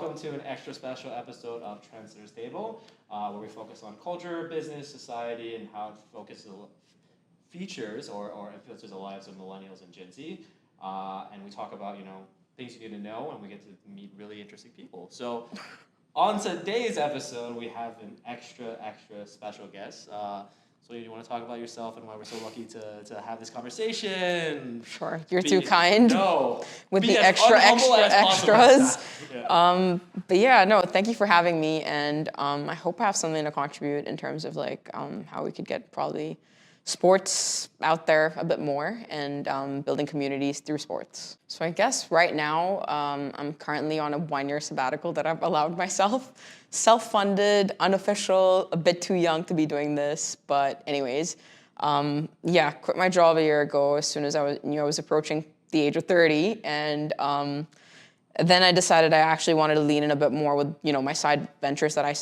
welcome to an extra special episode of Trendsetters Table, where we focus on culture, business, society, and how it features or influences the lives of millennials and Gen Z. And we talk about, things you need to know, and we get to meet really interesting people. So on today's episode, we have an extra special guest. So you want to talk about yourself and why we're so lucky to have this conversation? Sure, you're too kind. No. With the extras. Yeah. But yeah, no, thank you for having me, and I hope I have something to contribute in terms of how we could get probably sports out there a bit more and building communities through sports. So I guess right now I'm currently on a 1-year sabbatical that I've allowed myself. Self-funded, unofficial, a bit too young to be doing this, but anyways, quit my job a year ago as soon as knew I was approaching the age of 30, and then I decided I actually wanted to lean in a bit more with my side ventures that I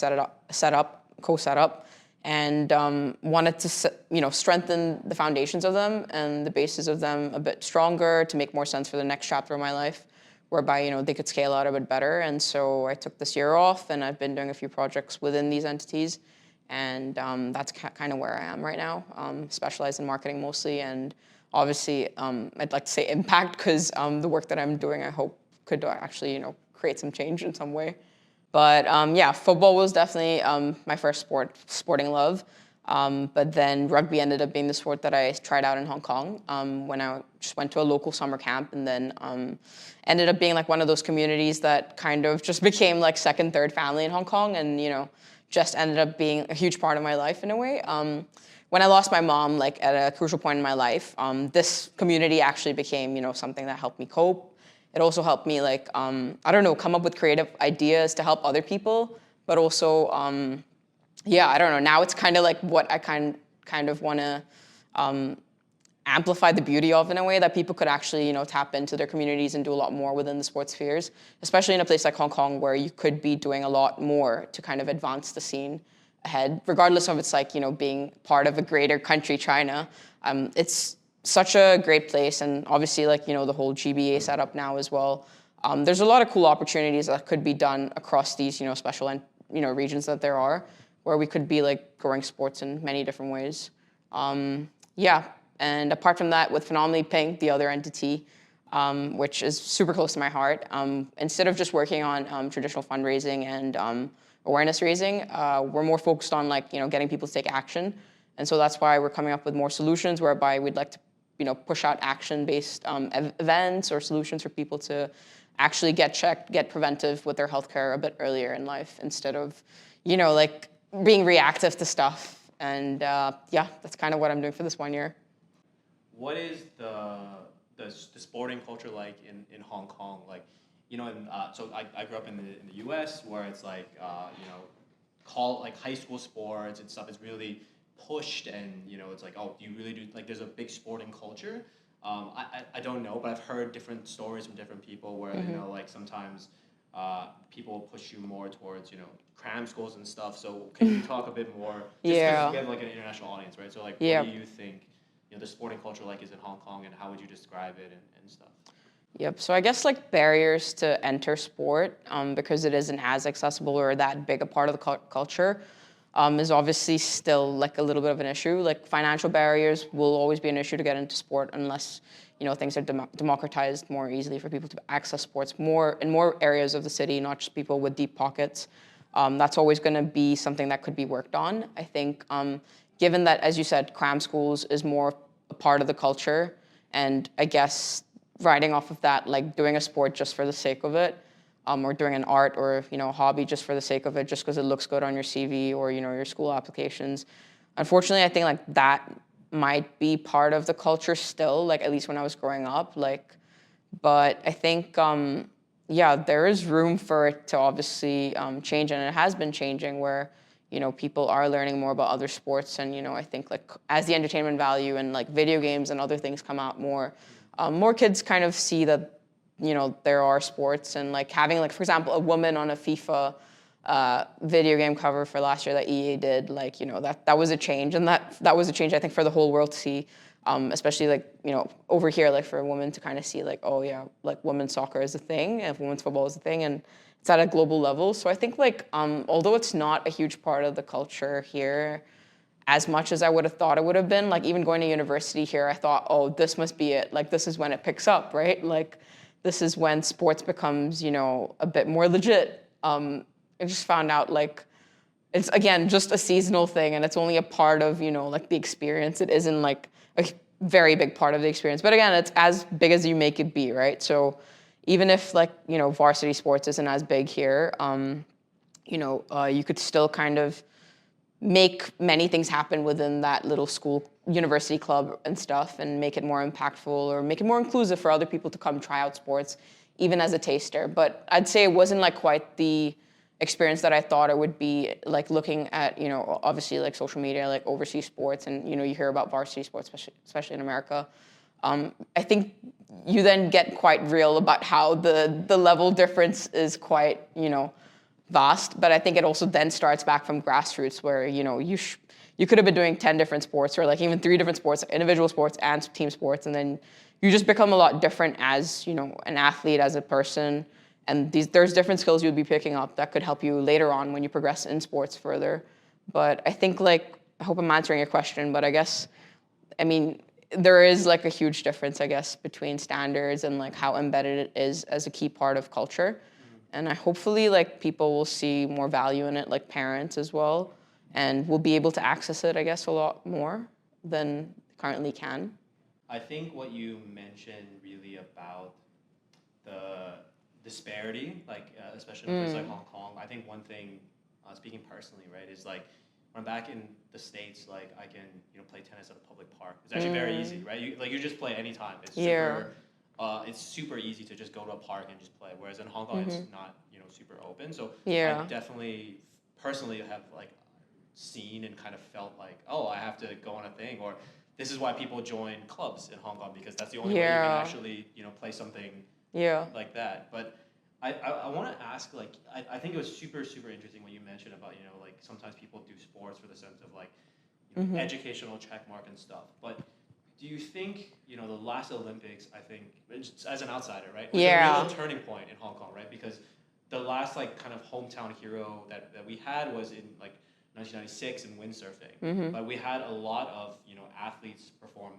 co-set up, and wanted to strengthen the foundations of them and the basis of them a bit stronger to make more sense for the next chapter of my life, whereby they could scale out a bit better. And so I took this year off, and I've been doing a few projects within these entities, and that's kind of where I am right now. Specialized in marketing mostly, and obviously I'd like to say impact, because the work that I'm doing I hope could actually create some change in some way. But football was definitely my first sporting love. But then rugby ended up being the sport that I tried out in Hong Kong when I just went to a local summer camp, and then ended up being one of those communities that kind of just became second, third family in Hong Kong, and just ended up being a huge part of my life in a way. When I lost my mom at a crucial point in my life, this community actually became something that helped me cope. It also helped me come up with creative ideas to help other people, but also I don't know. Now it's kind of what I kind of want to amplify the beauty of in a way that people could actually, tap into their communities and do a lot more within the sports spheres, especially in a place like Hong Kong where you could be doing a lot more to kind of advance the scene ahead, regardless of it's being part of a greater country, China. It's such a great place, and obviously the whole GBA setup now as well. There's a lot of cool opportunities that could be done across these, special and regions that there are, where we could be growing sports in many different ways. And apart from that, with Phenomenally Pink, the other entity, which is super close to my heart, instead of just working on traditional fundraising and awareness raising, we're more focused on getting people to take action. And so that's why we're coming up with more solutions whereby we'd like to push out action-based events or solutions for people to actually get checked, get preventive with their healthcare a bit earlier in life instead of, being reactive to stuff. And that's kind of what I'm doing for this 1 year. What is the sporting culture like in Hong Kong? So I grew up in the U.S. where it's high school sports and stuff is really pushed, and it's do you really do there's a big sporting culture? I don't know, but I've heard different stories from different people where sometimes people push you more towards cram schools and stuff. So can you talk a bit more? Just because we have an international audience, right? So what do you think the sporting culture is in Hong Kong, and how would you describe it and stuff? Yep. So I guess barriers to enter sport, because it isn't as accessible or that big a part of the culture, is obviously still a little bit of an issue. Financial barriers will always be an issue to get into sport unless things are democratized more easily for people to access sports more in more areas of the city, not just people with deep pockets. That's always going to be something that could be worked on. I think given that, as you said, cram schools is more a part of the culture, and I guess riding off of that, doing a sport just for the sake of it, or doing an art or a hobby just for the sake of it, just because it looks good on your CV or your school applications. Unfortunately, I think that might be part of the culture still, at least when I was growing up. But I think there is room for it to obviously change, and it has been changing where people are learning more about other sports, and I think as the entertainment value and video games and other things come out more, more kids kind of see that there are sports, and having for example a woman on a FIFA video game cover for last year that EA did, that was a change, and that was a change I think for the whole world to see. especially like, over here, like for a woman to kind of see like, oh yeah, like women's soccer is a thing and women's football is a thing, and it's at a global level. So I think like, although it's not a huge part of the culture here, as much as I would have thought it would have been, like even going to university here, I thought, oh, this must be it. Like this is when it picks up, right? Like this is when sports becomes, a bit more legit. I just found out like it's again just a seasonal thing, and it's only a part of like the experience. It isn't like a very big part of the experience. But again, it's as big as you make it be, right? So even if like varsity sports isn't as big here, you could still kind of make many things happen within that little school university club and stuff, and make it more impactful or make it more inclusive for other people to come try out sports, even as a taster. But I'd say it wasn't like quite the experience that I thought it would be, like looking at, obviously like social media, like overseas sports, and, you hear about varsity sports, especially in America. I think you then get quite real about how the level difference is quite, vast. But I think it also then starts back from grassroots where, you could have been doing 10 different sports, or like even 3 different sports, individual sports and team sports. And then you just become a lot different as, an athlete, as a person. And there's different skills you would be picking up that could help you later on when you progress in sports further. But I think like, I hope I'm answering your question, but there is like a huge difference, I guess, between standards and like how embedded it is as a key part of culture. And hopefully like people will see more value in it, like parents as well, and will be able to access it, I guess, a lot more than currently can. I think what you mentioned really about the disparity, like especially in a place like Hong Kong, I think one thing, speaking personally, right, is like when I'm back in the States, like I can play tennis at a public park. It's actually very easy, right? You just play anytime. It's super easy to just go to a park and just play. Whereas in Hong Kong, it's not super open. So I definitely personally have like seen and kind of felt like, oh, I have to go on a thing, or this is why people join clubs in Hong Kong, because that's the only way you can actually play something like that. But I want to ask, like, I think it was super interesting when you mentioned about like sometimes people do sports for the sense of like educational check mark and stuff. But do you think the last Olympics, I think, as an outsider, right, was a real turning point in Hong Kong, right? Because the last like kind of hometown hero that we had was in like 1996 in windsurfing. But we had a lot of athletes perform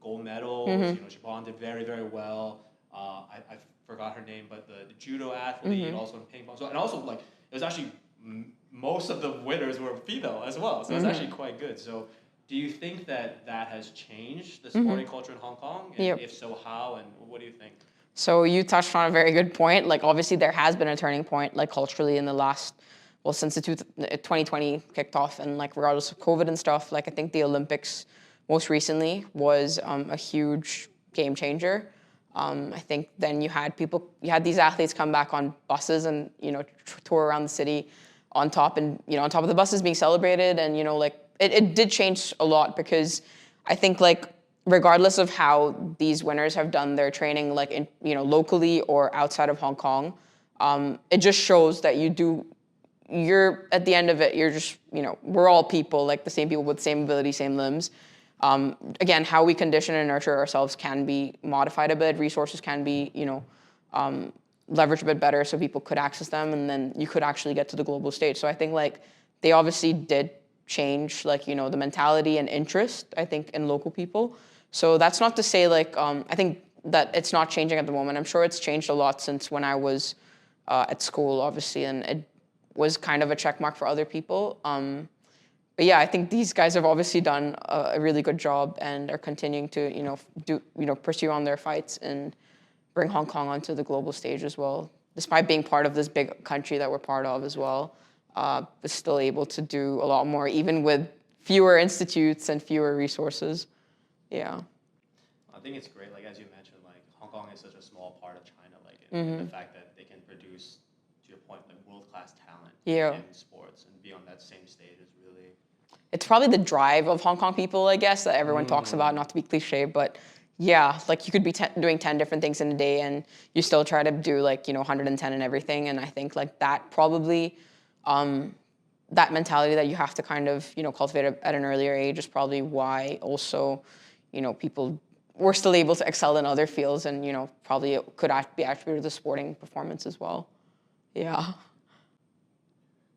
gold medals. Siobhan did very well. I forgot her name, but the judo athlete, also in ping pong. So, and also like it was actually most of the winners were female as well. So it's actually quite good. So do you think that has changed the sporting culture in Hong Kong? And if so, how? And what do you think? So you touched on a very good point. Like obviously there has been a turning point, like culturally in the last, since the 2020 kicked off, and like regardless of COVID and stuff, like I think the Olympics most recently was a huge game changer. I think then you had these athletes come back on buses and tour around the city on top, and on top of the buses being celebrated, and like it did change a lot, because I think like regardless of how these winners have done their training, like in locally or outside of Hong Kong, it just shows that you're at the end of it, you're just we're all people, like the same people with same ability, same limbs. Again, how we condition and nurture ourselves can be modified a bit. Resources can be, leveraged a bit better so people could access them, and then you could actually get to the global stage. So I think like they obviously did change like, the mentality and interest, I think, in local people. So that's not to say like, I think that it's not changing at the moment. I'm sure it's changed a lot since when I was at school, obviously, and it was kind of a check mark for other people. But yeah, I think these guys have obviously done a really good job and are continuing to, pursue on their fights and bring Hong Kong onto the global stage as well. Despite being part of this big country that we're part of as well, but still able to do a lot more, even with fewer institutes and fewer resources. Yeah. I think it's great, like as you mentioned, like Hong Kong is such a small part of China, like in the fact that they can produce, to your point, like world-class talent in sports and be on that same stage is really... It's probably the drive of Hong Kong people, I guess, that everyone talks about, not to be cliche, but yeah, like you could be doing 10 different things in a day and you still try to do like, 110 and everything. And I think like that probably, that mentality that you have to kind of, cultivate at an earlier age is probably why also, people were still able to excel in other fields, and probably it could be attributed to sporting performance as well. Yeah.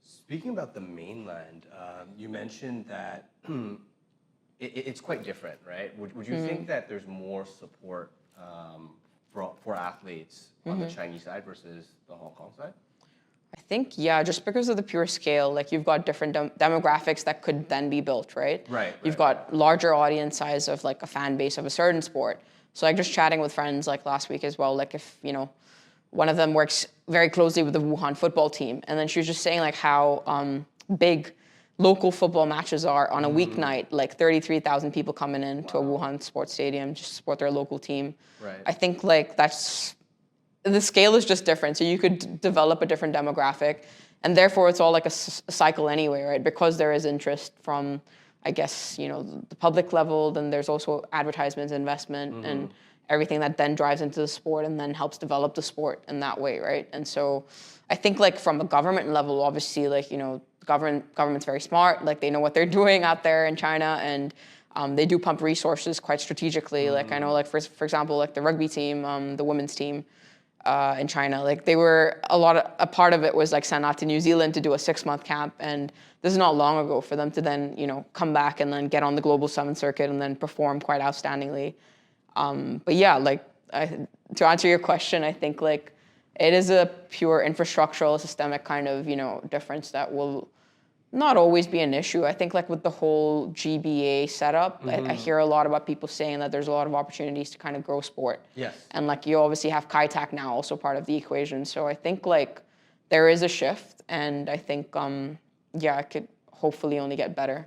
Speaking about the mainland, you mentioned that it's quite different, right? Would you think that there's more support for athletes on the Chinese side versus the Hong Kong side? I think, yeah, just because of the pure scale, like you've got different demographics that could then be built, right? Right. You've got larger audience size of like a fan base of a certain sport. So like just chatting with friends like last week as well, like if, one of them works very closely with the Wuhan football team. And then she was just saying like how big local football matches are on a weeknight, like 33,000 people coming in to a Wuhan sports stadium just to support their local team. Right. I think like the scale is just different. So you could develop a different demographic, and therefore it's all like a cycle anyway, right? Because there is interest from, I guess, the public level, then there's also advertisements, investment, and everything that then drives into the sport and then helps develop the sport in that way, right? And so I think like from a government level, obviously, like, government's very smart, like they know what they're doing out there in China, and they do pump resources quite strategically. Like I know, like for example, like the rugby team, the women's team in China, like they were a part of it was like sent out to New Zealand to do a 6-month camp, and this is not long ago for them to then come back and then get on the global 7th circuit and then perform quite outstandingly. But yeah, like to answer your question, I think like it is a pure infrastructural, systemic kind of difference that will not always be an issue. I think like with the whole GBA setup, I hear a lot about people saying that there's a lot of opportunities to kind of grow sport. Yes. And like you obviously have Kai Tak now also part of the equation. So I think like there is a shift, and I think it could hopefully only get better.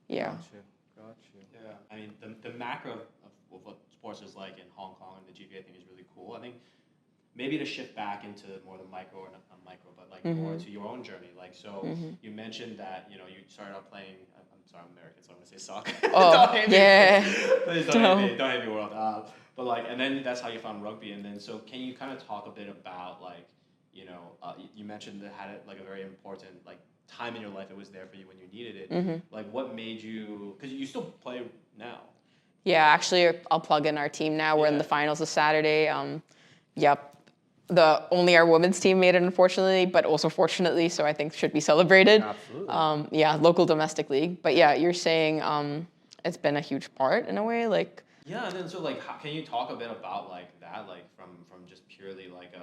Yeah. Got you. Yeah, I mean the macro of what sports is like in Hong Kong and the GBA thing is really cool. I think maybe to shift back into more the micro, or not micro, but like more to your own journey. Like, so you mentioned that, you started out playing, I'm sorry, I'm American, so I'm going to say soccer. Oh, don't hate yeah. me. Please don't hate me, world. But like, and then that's how you found rugby. And then, so can you kind of talk a bit about like, you mentioned that had it like a very important like time in your life. It was there for you when you needed it. Like what made you, because you still play now. Yeah, actually, I'll plug in our team now. We're in the finals this Saturday. Yep. Only our women's team made it, unfortunately, but also fortunately, so I think should be celebrated. Absolutely. Local domestic league. But yeah, you're saying it's been a huge part in a way, like. Yeah, and then so like, can you talk a bit about like that, like from just purely like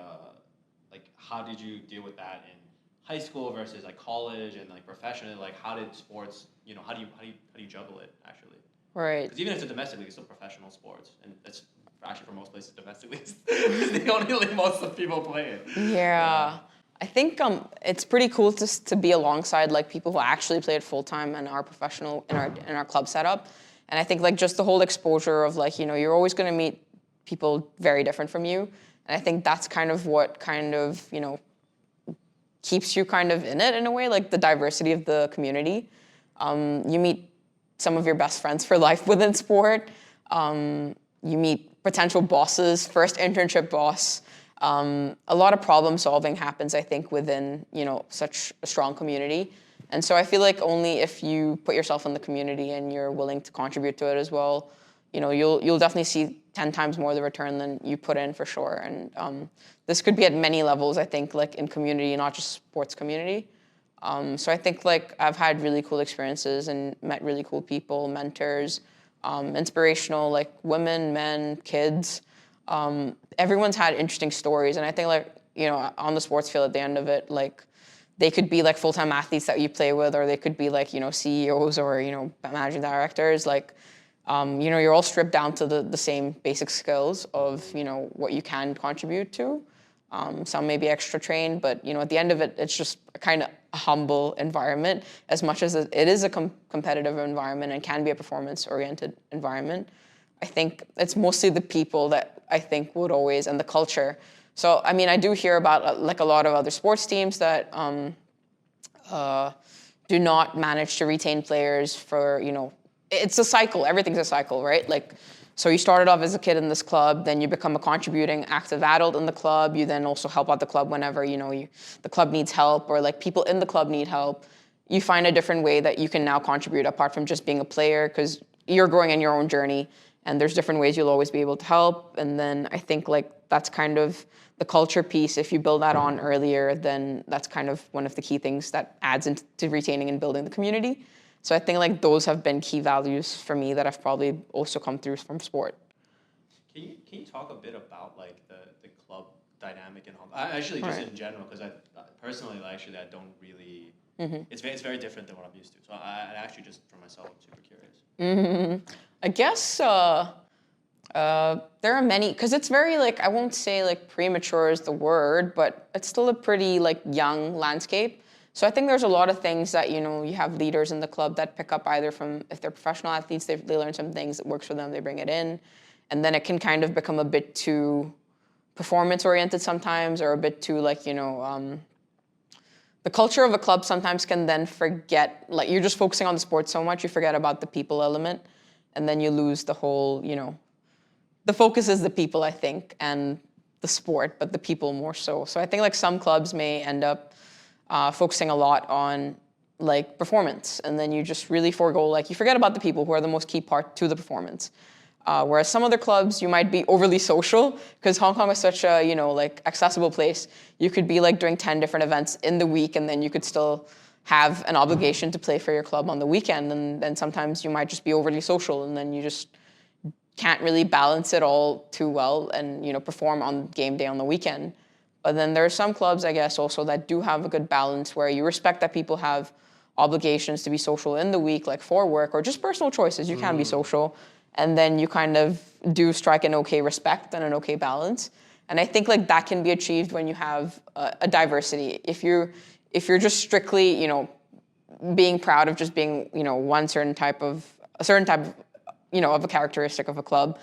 how did you deal with that in high school versus like college and like professionally? Like how did sports, how do you juggle it actually? Right. Because even if it's a domestic league, it's still professional sports, and it's actually for most places domestic leagues is the only league most of people play in. Yeah. I think it's pretty cool to be alongside like people who actually play it full time and are professional in our club setup. And I think like just the whole exposure of like, you're always going to meet people very different from you. And I think that's kind of what kind of, keeps you kind of in it in a way, like the diversity of the community. You meet some of your best friends for life within sport. You meet potential bosses, first internship boss. A lot of problem solving happens, I think, within, such a strong community. And so I feel like only if you put yourself in the community and you're willing to contribute to it as well, you'll definitely see 10 times more the return than you put in for sure. And this could be at many levels, I think, like in community, not just sports community. So I think like I've had really cool experiences and met really cool people, mentors, inspirational, like women, men, kids. Everyone's had interesting stories. And I think like, on the sports field at the end of it, like they could be like full-time athletes that you play with, or they could be like, CEOs or, managing directors. Like, you're all stripped down to the same basic skills of, what you can contribute to. Some may be extra trained, but, at the end of it, it's just kind of a humble environment as much as it is a competitive environment and can be a performance-oriented environment. I think it's mostly the people that I think would always, and the culture. So, I mean, I do hear about like a lot of other sports teams that do not manage to retain players for, it's a cycle. Everything's a cycle, right? Like, so you started off as a kid in this club, then you become a contributing active adult in the club. You then also help out the club whenever, the club needs help, or like people in the club need help. You find a different way that you can now contribute apart from just being a player, because you're growing in your own journey. and there's different ways you'll always be able to help. And then I think like that's kind of the culture piece. If you build that on earlier, then that's kind of one of the key things that adds into retaining and building the community. So I think like those have been key values for me that have probably also come through from sport. Can you talk a bit about like the club dynamic in Hong Kong? Actually, just in general, because I personally, actually, I don't really. It's very different than what I'm used to. So I actually just for myself, I'm super curious. I guess there are many, because it's very like, I won't say like premature is the word, but it's still a pretty like young landscape. So I think there's a lot of things that, you know, you have leaders in the club that pick up either from, if they're professional athletes, they learn some things that works for them, they bring it in. And then it can kind of become a bit too performance oriented sometimes, or a bit too like, you know, the culture of a club sometimes can then forget, like you're just focusing on the sport so much, you forget about the people element. And then you lose the whole, you know, the focus is the people, I think, and the sport, but the people more so. So I think like some clubs may end up focusing a lot on like performance, and then you just really forego, like you forget about the people who are the most key part to the performance. Whereas some other clubs, you might be overly social, because Hong Kong is such a, you know, like accessible place. You could be like doing 10 different events in the week, and then you could still have an obligation to play for your club on the weekend. And then sometimes you might just be overly social, and then you just can't really balance it all too well and, you know, perform on game day on the weekend. But then there are some clubs, I guess, also that do have a good balance where you respect that people have obligations to be social in the week, like for work or just personal choices. You can be social. And then you kind of do strike an okay respect and an okay balance. And I think like that can be achieved when you have a diversity. If you're just strictly, you know, being proud of just being, you know, a certain type of, you know, of a characteristic of a club,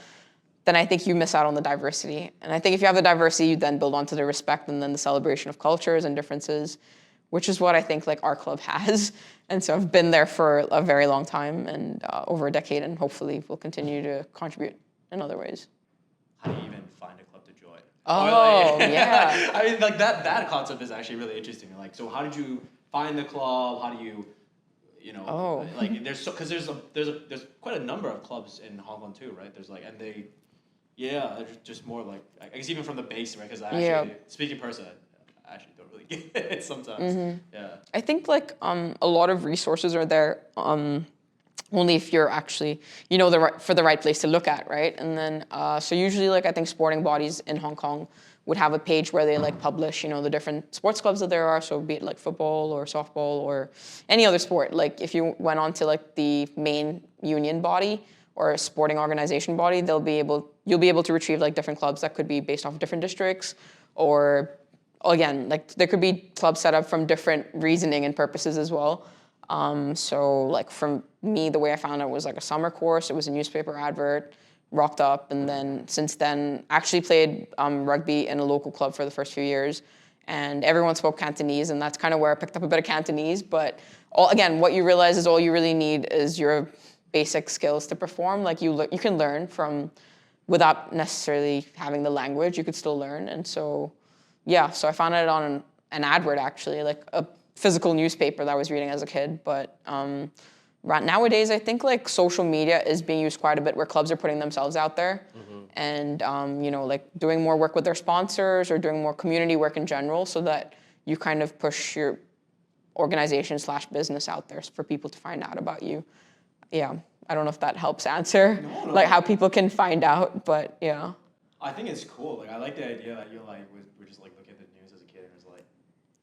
then I think you miss out on the diversity. And I think if you have the diversity, you then build onto the respect and then the celebration of cultures and differences, which is what I think like our club has. And so I've been there for a very long time, and over a decade, and hopefully will continue to contribute in other ways. How do you even find a club to join? Oh, yeah. I mean, like that concept is actually really interesting. Like, so how did you find the club? How do you know, like there's quite a number of clubs in Hong Kong too, right? There's like, and they're just more like, I guess even from the base, right? Because I actually, speaking person, I actually don't really get it sometimes. Yeah. I think like a lot of resources are there only if you're actually, you know, for the right place to look at, right? And then so usually like I think sporting bodies in Hong Kong would have a page where they like publish, you know, the different sports clubs that there are. So be it like football or softball or any other sport. Like if you went on to like the main union body or a sporting organization body, you'll be able to retrieve like different clubs that could be based off of different districts, or again, like there could be clubs set up from different reasoning and purposes as well. So like for me, the way I found it was like a summer course. It was a newspaper advert, rocked up, and then since then actually played rugby in a local club for the first few years, and everyone spoke Cantonese, and that's kind of where I picked up a bit of Cantonese. But again, what you realize is all you really need is your basic skills to perform. Like you can learn from without necessarily having the language. You could still learn, and so yeah. So I found it on an advert actually, like a physical newspaper that I was reading as a kid, but. Nowadays, I think like social media is being used quite a bit, where clubs are putting themselves out there, and you know, like doing more work with their sponsors or doing more community work in general, so that you kind of push your organization / business out there for people to find out about you. Yeah, I don't know if that helps answer like how people can find out, but yeah. I think it's cool. Like I like the idea that you're like we're just like looking at the news as a kid and it's like.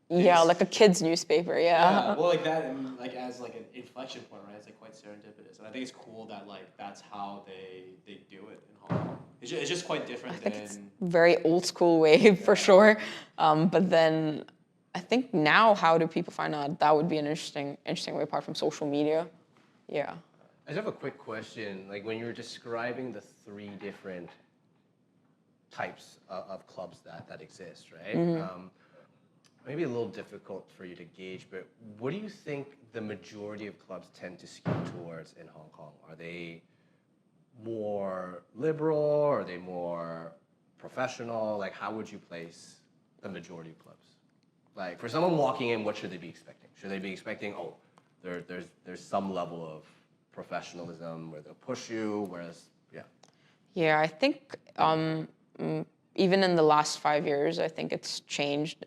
Yeah, like a kid's newspaper, yeah. Well, like that, and like as like an inflection point, right? It's like quite serendipitous, and I think it's cool that like that's how they do it in Hong Kong. It's just quite different than. It's very old school way for sure, but then I think now how do people find out? That would be an interesting way apart from social media. Yeah. I just have a quick question. Like when you were describing the 3 different types of clubs that exist, right? Maybe a little difficult for you to gauge, but what do you think the majority of clubs tend to skew towards in Hong Kong? Are they more liberal? Are they more professional? Like, how would you place the majority of clubs? Like, for someone walking in, what should they be expecting? Should they be expecting, there's some level of professionalism where they'll push you, whereas, yeah. Yeah, I think even in the last 5 years, I think it's changed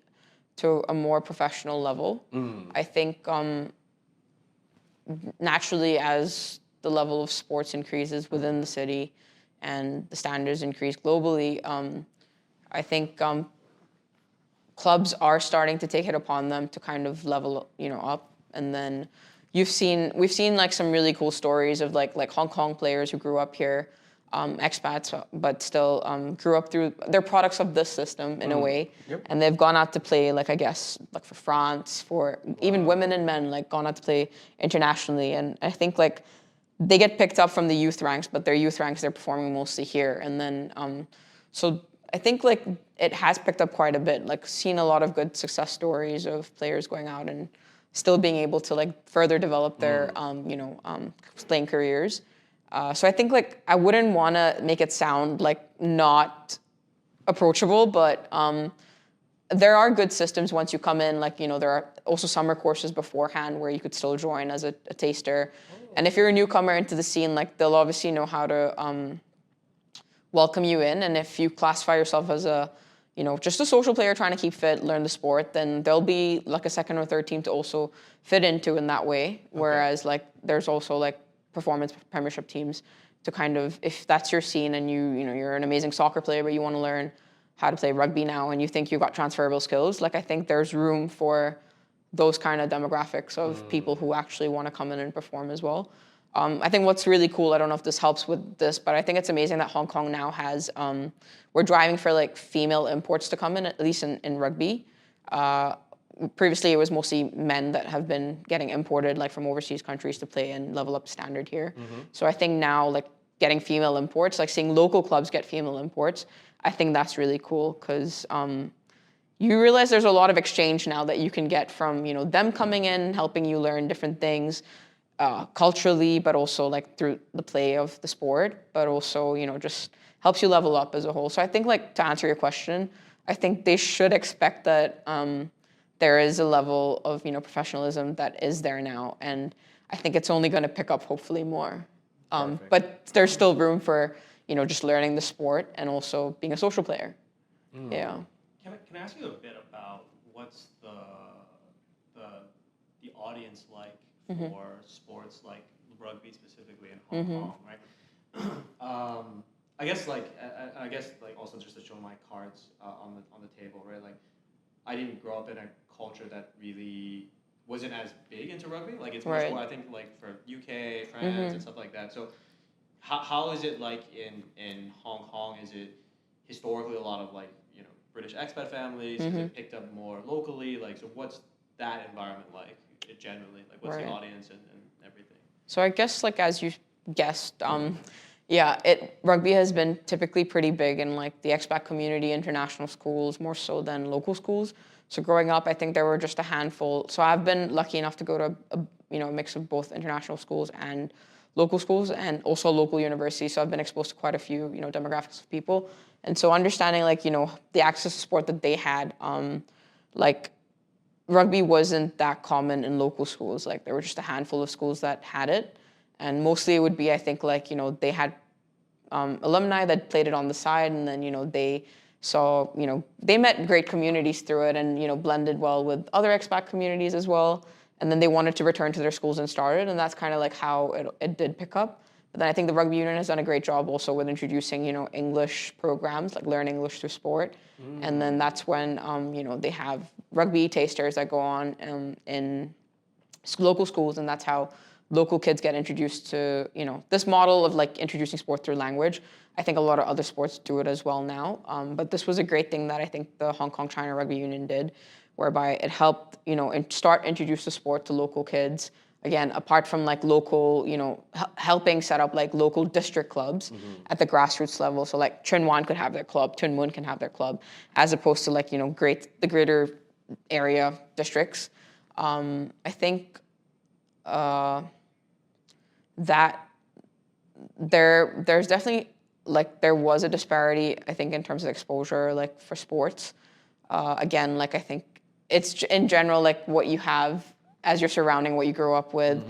to a more professional level. I think naturally, as the level of sports increases within the city and the standards increase globally, I think clubs are starting to take it upon them to kind of level, up. And then we've seen like some really cool stories of like Hong Kong players who grew up here, expats, but still grew up through, they're products of this system in a way. Yep. And they've gone out to play, like, I guess, like for France, for even women and men, like gone out to play internationally. And I think like they get picked up from the youth ranks, but their youth ranks, they're performing mostly here. And then, so I think like it has picked up quite a bit, like seen a lot of good success stories of players going out and still being able to like further develop their, playing careers. So I think like I wouldn't want to make it sound like not approachable, but there are good systems once you come in. Like, there are also summer courses beforehand where you could still join as a taster. And if you're a newcomer into the scene, like they'll obviously know how to welcome you in. And if you classify yourself as a, just a social player trying to keep fit, learn the sport, then there'll be like a second or third team to also fit into in that way. Whereas like there's also like performance premiership teams to kind of, if that's your scene and you're an amazing soccer player, but you want to learn how to play rugby now and you think you've got transferable skills, like I think there's room for those kind of demographics of people who actually want to come in and perform as well. I think what's really cool, I don't know if this helps with this, but I think it's amazing that Hong Kong now has, we're driving for like female imports to come in, at least in rugby. Previously, it was mostly men that have been getting imported like from overseas countries to play and level up standard here. So I think now like getting female imports, like seeing local clubs get female imports, I think that's really cool because you realize there's a lot of exchange now that you can get from, them coming in, helping you learn different things culturally, but also like through the play of the sport, but also, just helps you level up as a whole. So I think like to answer your question, I think they should expect that there is a level of, professionalism that is there now. And I think it's only going to pick up hopefully more. But there's still room for, just learning the sport and also being a social player. Yeah. Can I ask you a bit about what's the audience like for sports like rugby specifically in Hong Kong, right? I guess like also just to show my cards on the table, right? Like I didn't grow up in a culture that really wasn't as big into rugby. Like it's much more, I think, like for UK, France, and stuff like that. So how is it like in Hong Kong? Is it historically a lot of like British expat families? Is it picked up more locally? Like, so what's that environment like generally? Like, what's the audience and everything? So I guess like as you guessed, rugby has been typically pretty big in like the expat community, international schools, more so than local schools. So growing up, I think there were just a handful. So I've been lucky enough to go to a mix of both international schools and local schools, and also local universities. So I've been exposed to quite a few, demographics of people. And so understanding like, the access to sport that they had, like rugby wasn't that common in local schools. Like there were just a handful of schools that had it. And mostly it would be, I think, like, they had alumni that played it on the side, and then, they saw, they met great communities through it and, blended well with other expat communities as well. And then they wanted to return to their schools and started, and that's kind of like how it did pick up. But then I think the rugby union has done a great job also with introducing, English programs, like learn English through sport. And then that's when, they have rugby tasters that go on in local schools, and that's how local kids get introduced to, this model of like introducing sport through language. I think a lot of other sports do it as well now. But this was a great thing that I think the Hong Kong China Rugby Union did, whereby it helped, introduce the sport to local kids. Again, apart from like local, helping set up like local district clubs at the grassroots level. So like Chun Wan could have their club, Tuen Mun can have their club, as opposed to like, the greater area districts. I think that there's definitely like there was a disparity, I think, in terms of exposure, like for sports. Again, like I think it's in general like what you have as you're surrounding what you grew up with.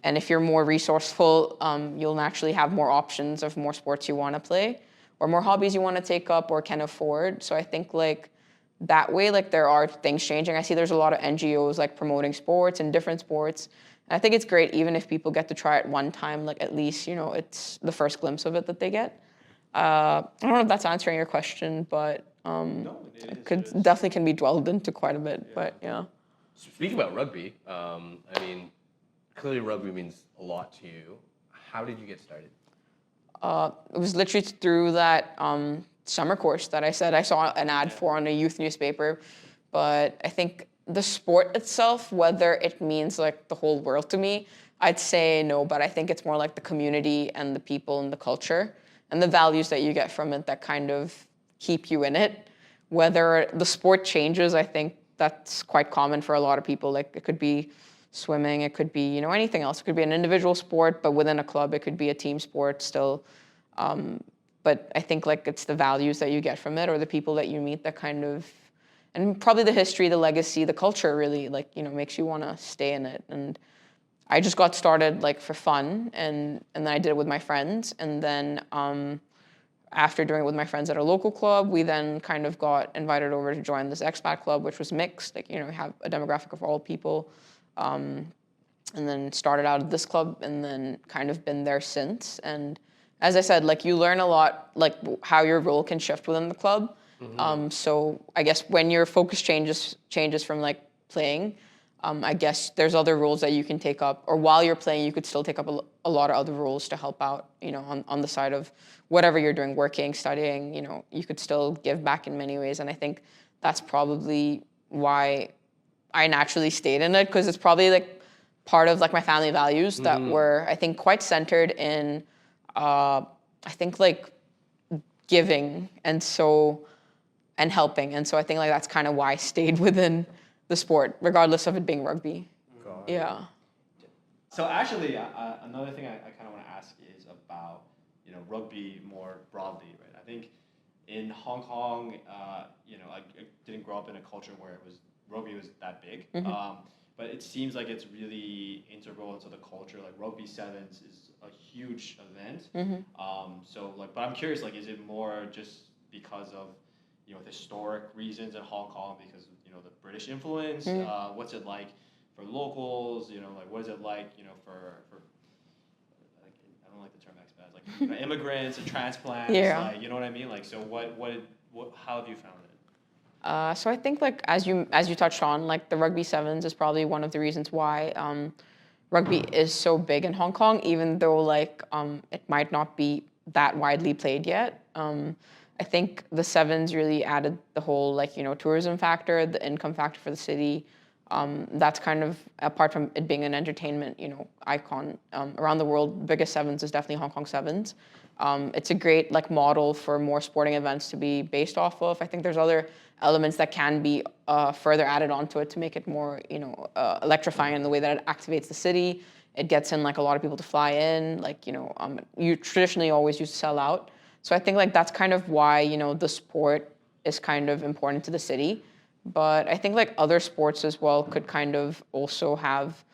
And if you're more resourceful, you'll naturally have more options of more sports you want to play or more hobbies you want to take up or can afford. So I think like that way, like there are things changing. I see there's a lot of NGOs like promoting sports and different sports. And I think it's great even if people get to try it one time, like at least, you know, it's the first glimpse of it that they get. I don't know if that's answering your question, but No, it definitely can be dwelled into quite a bit, but yeah. Speaking about rugby, I mean, clearly rugby means a lot to you. How did you get started? It was literally through that summer course that I said I saw an ad for on a youth newspaper. But I think the sport itself, whether it means like the whole world to me, I'd say no, but I think it's more like the community and the people and the culture and the values that you get from it that kind of keep you in it. Whether the sport changes, I think that's quite common for a lot of people. Like it could be swimming, it could be, you know, anything else. It could be an individual sport, but within a club, it could be a team sport still. But I think like it's the values that you get from it or the people that you meet that kind of, and probably the history, the legacy, the culture really like, you know, makes you want to stay in it. And I just got started like for fun and then I did it with my friends. And then after doing it with my friends at a local club, we then kind of got invited over to join this expat club, which was mixed. Like, you know, we have a demographic of all people. And then started out at this club and then kind of been there since. And as I said, like you learn a lot, like how your role can shift within the club. So I guess when your focus changes from like playing, I guess there's other roles that you can take up, or while you're playing, you could still take up a lot of other roles to help out, you know, on the side of whatever you're doing, working, studying, you know, you could still give back in many ways. And I think that's probably why I naturally stayed in it, because it's probably like part of like my family values that were, I think, quite centered in, I think like giving and helping. And so I think like that's kind of why I stayed within the sport, regardless of it being rugby. Yeah. So actually, another thing I kind of want to ask is about, you know, rugby more broadly, right? I think in Hong Kong, you know, I didn't grow up in a culture where rugby was that big, but it seems like it's really integral into the culture. Like rugby sevens is a huge event. So like, but I'm curious, like, is it more just because of, you know, historic reasons in Hong Kong because, you know, the British influence? What's it like for locals? You know, like what is it like, you know, for like, I don't like the term expats, like, you know, immigrants and transplants. Like, you know what I mean? Like, so how have you found it? So I think like as you touched on, like the rugby sevens is probably one of the reasons why rugby is so big in Hong Kong, even though like it might not be that widely played yet. I think the sevens really added the whole like, you know, tourism factor, the income factor for the city. That's kind of, apart from it being an entertainment, you know, icon around the world, biggest sevens is definitely Hong Kong sevens. It's a great like model for more sporting events to be based off of. I think there's other elements that can be further added onto it to make it more, you know, electrifying in the way that it activates the city. It gets in like a lot of people to fly in. Like, you know, you traditionally always used to sell out. So I think like that's kind of why, you know, the sport is kind of important to the city. But I think like other sports as well could kind of also have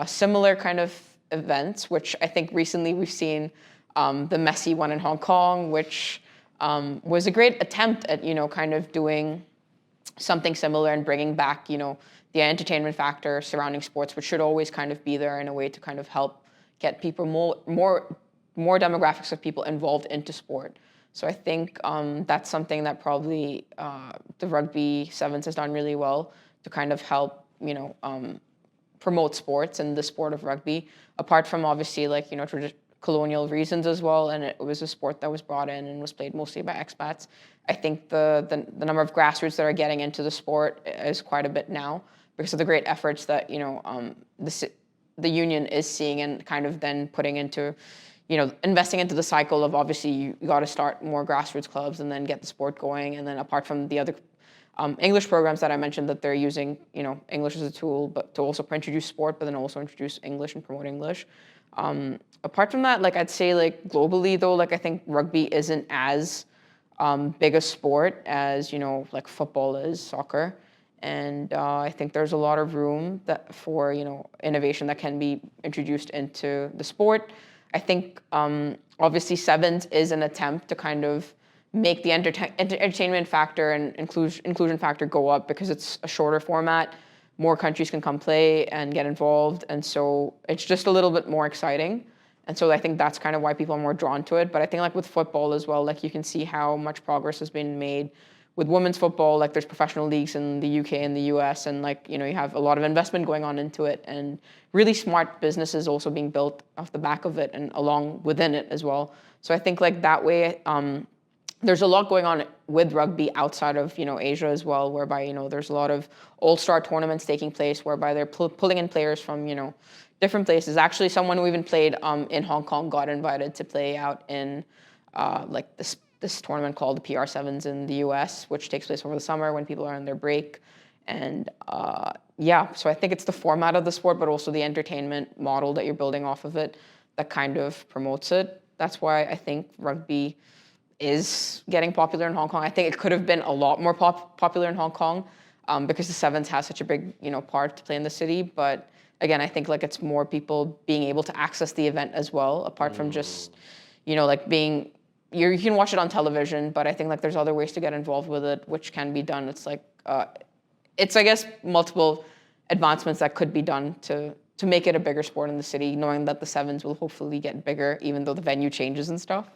similar kind of events, which I think recently we've seen the Messi one in Hong Kong, which was a great attempt at, you know, kind of doing something similar and bringing back, you know, the entertainment factor surrounding sports, which should always kind of be there in a way to kind of help get people more demographics of people involved into sport. So I think that's something that probably the rugby sevens has done really well to kind of help, you know, promote sports and the sport of rugby, apart from obviously like, you know, colonial reasons as well. And it was a sport that was brought in and was played mostly by expats. I think the number of grassroots that are getting into the sport is quite a bit now because of the great efforts that, you know, the union is seeing and kind of then putting into, you know, investing into the cycle of obviously you got to start more grassroots clubs and then get the sport going. And then apart from the other English programs that I mentioned that they're using, you know, English as a tool, but to also introduce sport, but then also introduce English and promote English. Apart from that, like I'd say like globally though, like I think rugby isn't as big a sport as, you know, like football is, soccer. And I think there's a lot of room for innovation that can be introduced into the sport. I think obviously sevens is an attempt to kind of make the entertainment factor and inclusion factor go up because it's a shorter format. More countries can come play and get involved, and so it's just a little bit more exciting. And so I think that's kind of why people are more drawn to it. But I think like with football as well, like you can see how much progress has been made with women's football. Like there's professional leagues in the UK and the US, and like you have a lot of investment going on into it, and really smart businesses also being built off the back of it and along within it as well. So I think like that way, there's a lot going on with rugby outside of Asia as well, whereby there's a lot of all-star tournaments taking place, whereby they're pulling in players from different places. Actually, someone who even played in Hong Kong got invited to play out in like this tournament called the PR7s in the US, which takes place over the summer when people are on their break. And yeah, so I think it's the format of the sport, but also the entertainment model that you're building off of it that kind of promotes it. That's why I think rugby is getting popular in Hong Kong. I think it could have been a lot more popular in Hong Kong because the sevens has such a big part to play in the city. But again, I think like it's more people being able to access the event as well, apart from just like being you can watch it on television. But I think like there's other ways to get involved with it, which can be done. It's like it's I guess multiple advancements that could be done to make it a bigger sport in the city, knowing that the sevens will hopefully get bigger, even though the venue changes and stuff.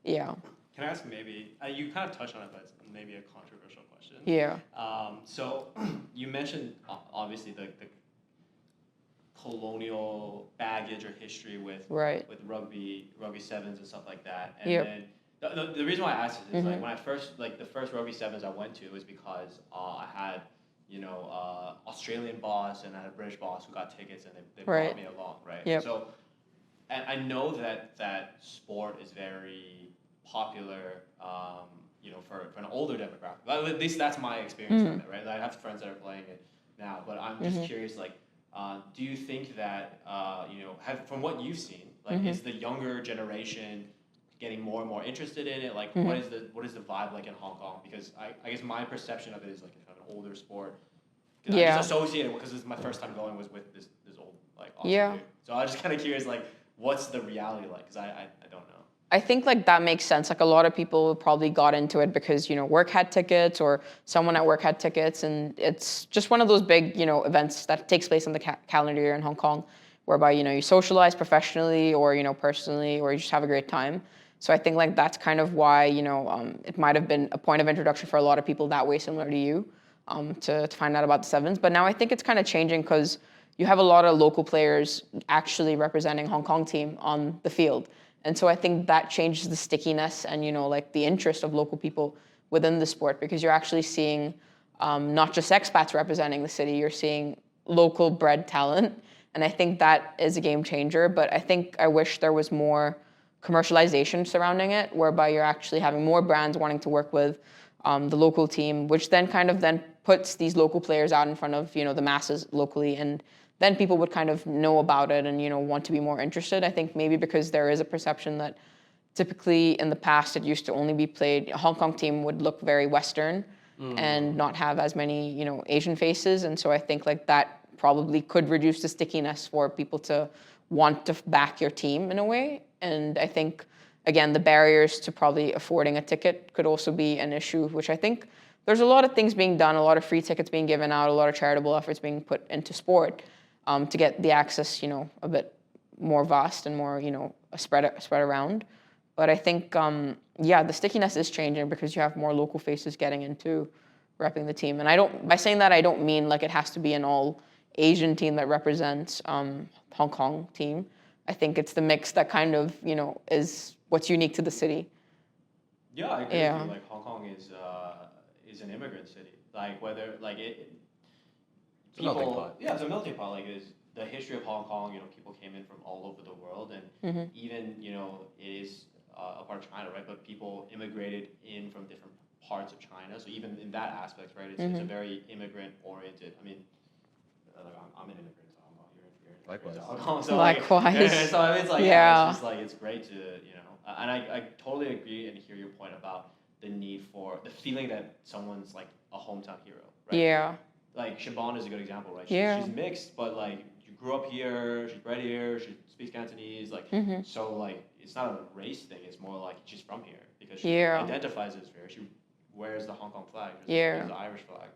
Yeah. Can I ask maybe, you kind of touched on it, but it's maybe a controversial question. Yeah. So you mentioned obviously the colonial baggage or history with rugby sevens and stuff like that. And then the reason why I asked this is like when I first, like the first rugby sevens I went to was because I had, Australian boss and I had a British boss who got tickets and they brought me along, right? Yep. So, and I know that sport is very popular, for an older demographic. At least that's my experience from it, right? I have friends that are playing it now, but I'm just curious, like, do you think that, from what you've seen, like, is the younger generation getting more and more interested in it? Like, what is the vibe like in Hong Kong? Because I guess my perception of it is like kind of an older sport. I just associate it because this is my first time going was with this old like awesome dude. So I was just kind of curious, like, what's the reality like? Because I don't know. I think like that makes sense. Like a lot of people probably got into it because work had tickets or someone at work had tickets, and it's just one of those big events that takes place on the calendar year in Hong Kong, whereby you socialize professionally or personally, or you just have a great time. So I think like that's kind of why it might have been a point of introduction for a lot of people that way, similar to you, to find out about the sevens. But now I think it's kind of changing because you have a lot of local players actually representing Hong Kong team on the field. And so I think that changes the stickiness and, like the interest of local people within the sport, because you're actually seeing not just expats representing the city, you're seeing local bred talent. And I think that is a game changer. But I wish there was more commercialization surrounding it, whereby you're actually having more brands wanting to work with the local team, which then kind of then puts these local players out in front of, the masses locally. And then people would kind of know about it and, want to be more interested. I think maybe because there is a perception that typically in the past it used to only be played, a Hong Kong team would look very Western and not have as many, Asian faces. And so I think like that probably could reduce the stickiness for people to want to back your team in a way. And I think, again, the barriers to probably affording a ticket could also be an issue, which I think there's a lot of things being done, a lot of free tickets being given out, a lot of charitable efforts being put into sport. To get the access, a bit more vast and more, spread around. But I think, the stickiness is changing because you have more local faces getting into repping the team. And by saying that, I don't mean like it has to be an all Asian team that represents Hong Kong team. I think it's the mix that kind of, is what's unique to the city. Yeah, I agree with you. Like Hong Kong is an immigrant city. Like whether like it. People, it's a melting pot. Like the history of Hong Kong. People came in from all over the world, and even it is a part of China, right? But people immigrated in from different parts of China. So even in that aspect, right, it's a very immigrant-oriented. I mean, I'm an immigrant, so I'm not here. Likewise. So Likewise. So it's like it's just like it's great to and I totally agree and hear your point about the need for the feeling that someone's like a hometown hero, right? Yeah. like Siobhan is a good example, right? Yeah. She's mixed, but like you grew up here, she's bred here, she speaks Cantonese, like so like it's not a race thing. It's more like she's from here because she identifies as here. She wears the Hong Kong flag, wears the Irish flag.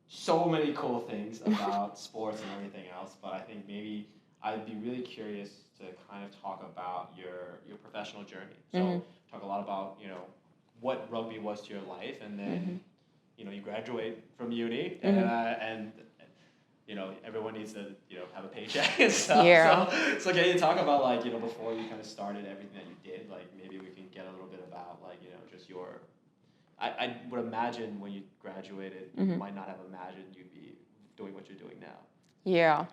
So many cool things about sports and everything else, but I think maybe I'd be really curious to kind of talk about your professional journey. So talk a lot about, you know, what rugby was to your life, and then you know, you graduate from uni and you know, everyone needs to, you know, have a paycheck and stuff. Yeah. So can you talk about, like, you know, before you kind of started everything that you did, like maybe we can get a little bit about, like, you know, just your I would imagine when you graduated, you might not have imagined you'd be doing what you're doing now. Yeah.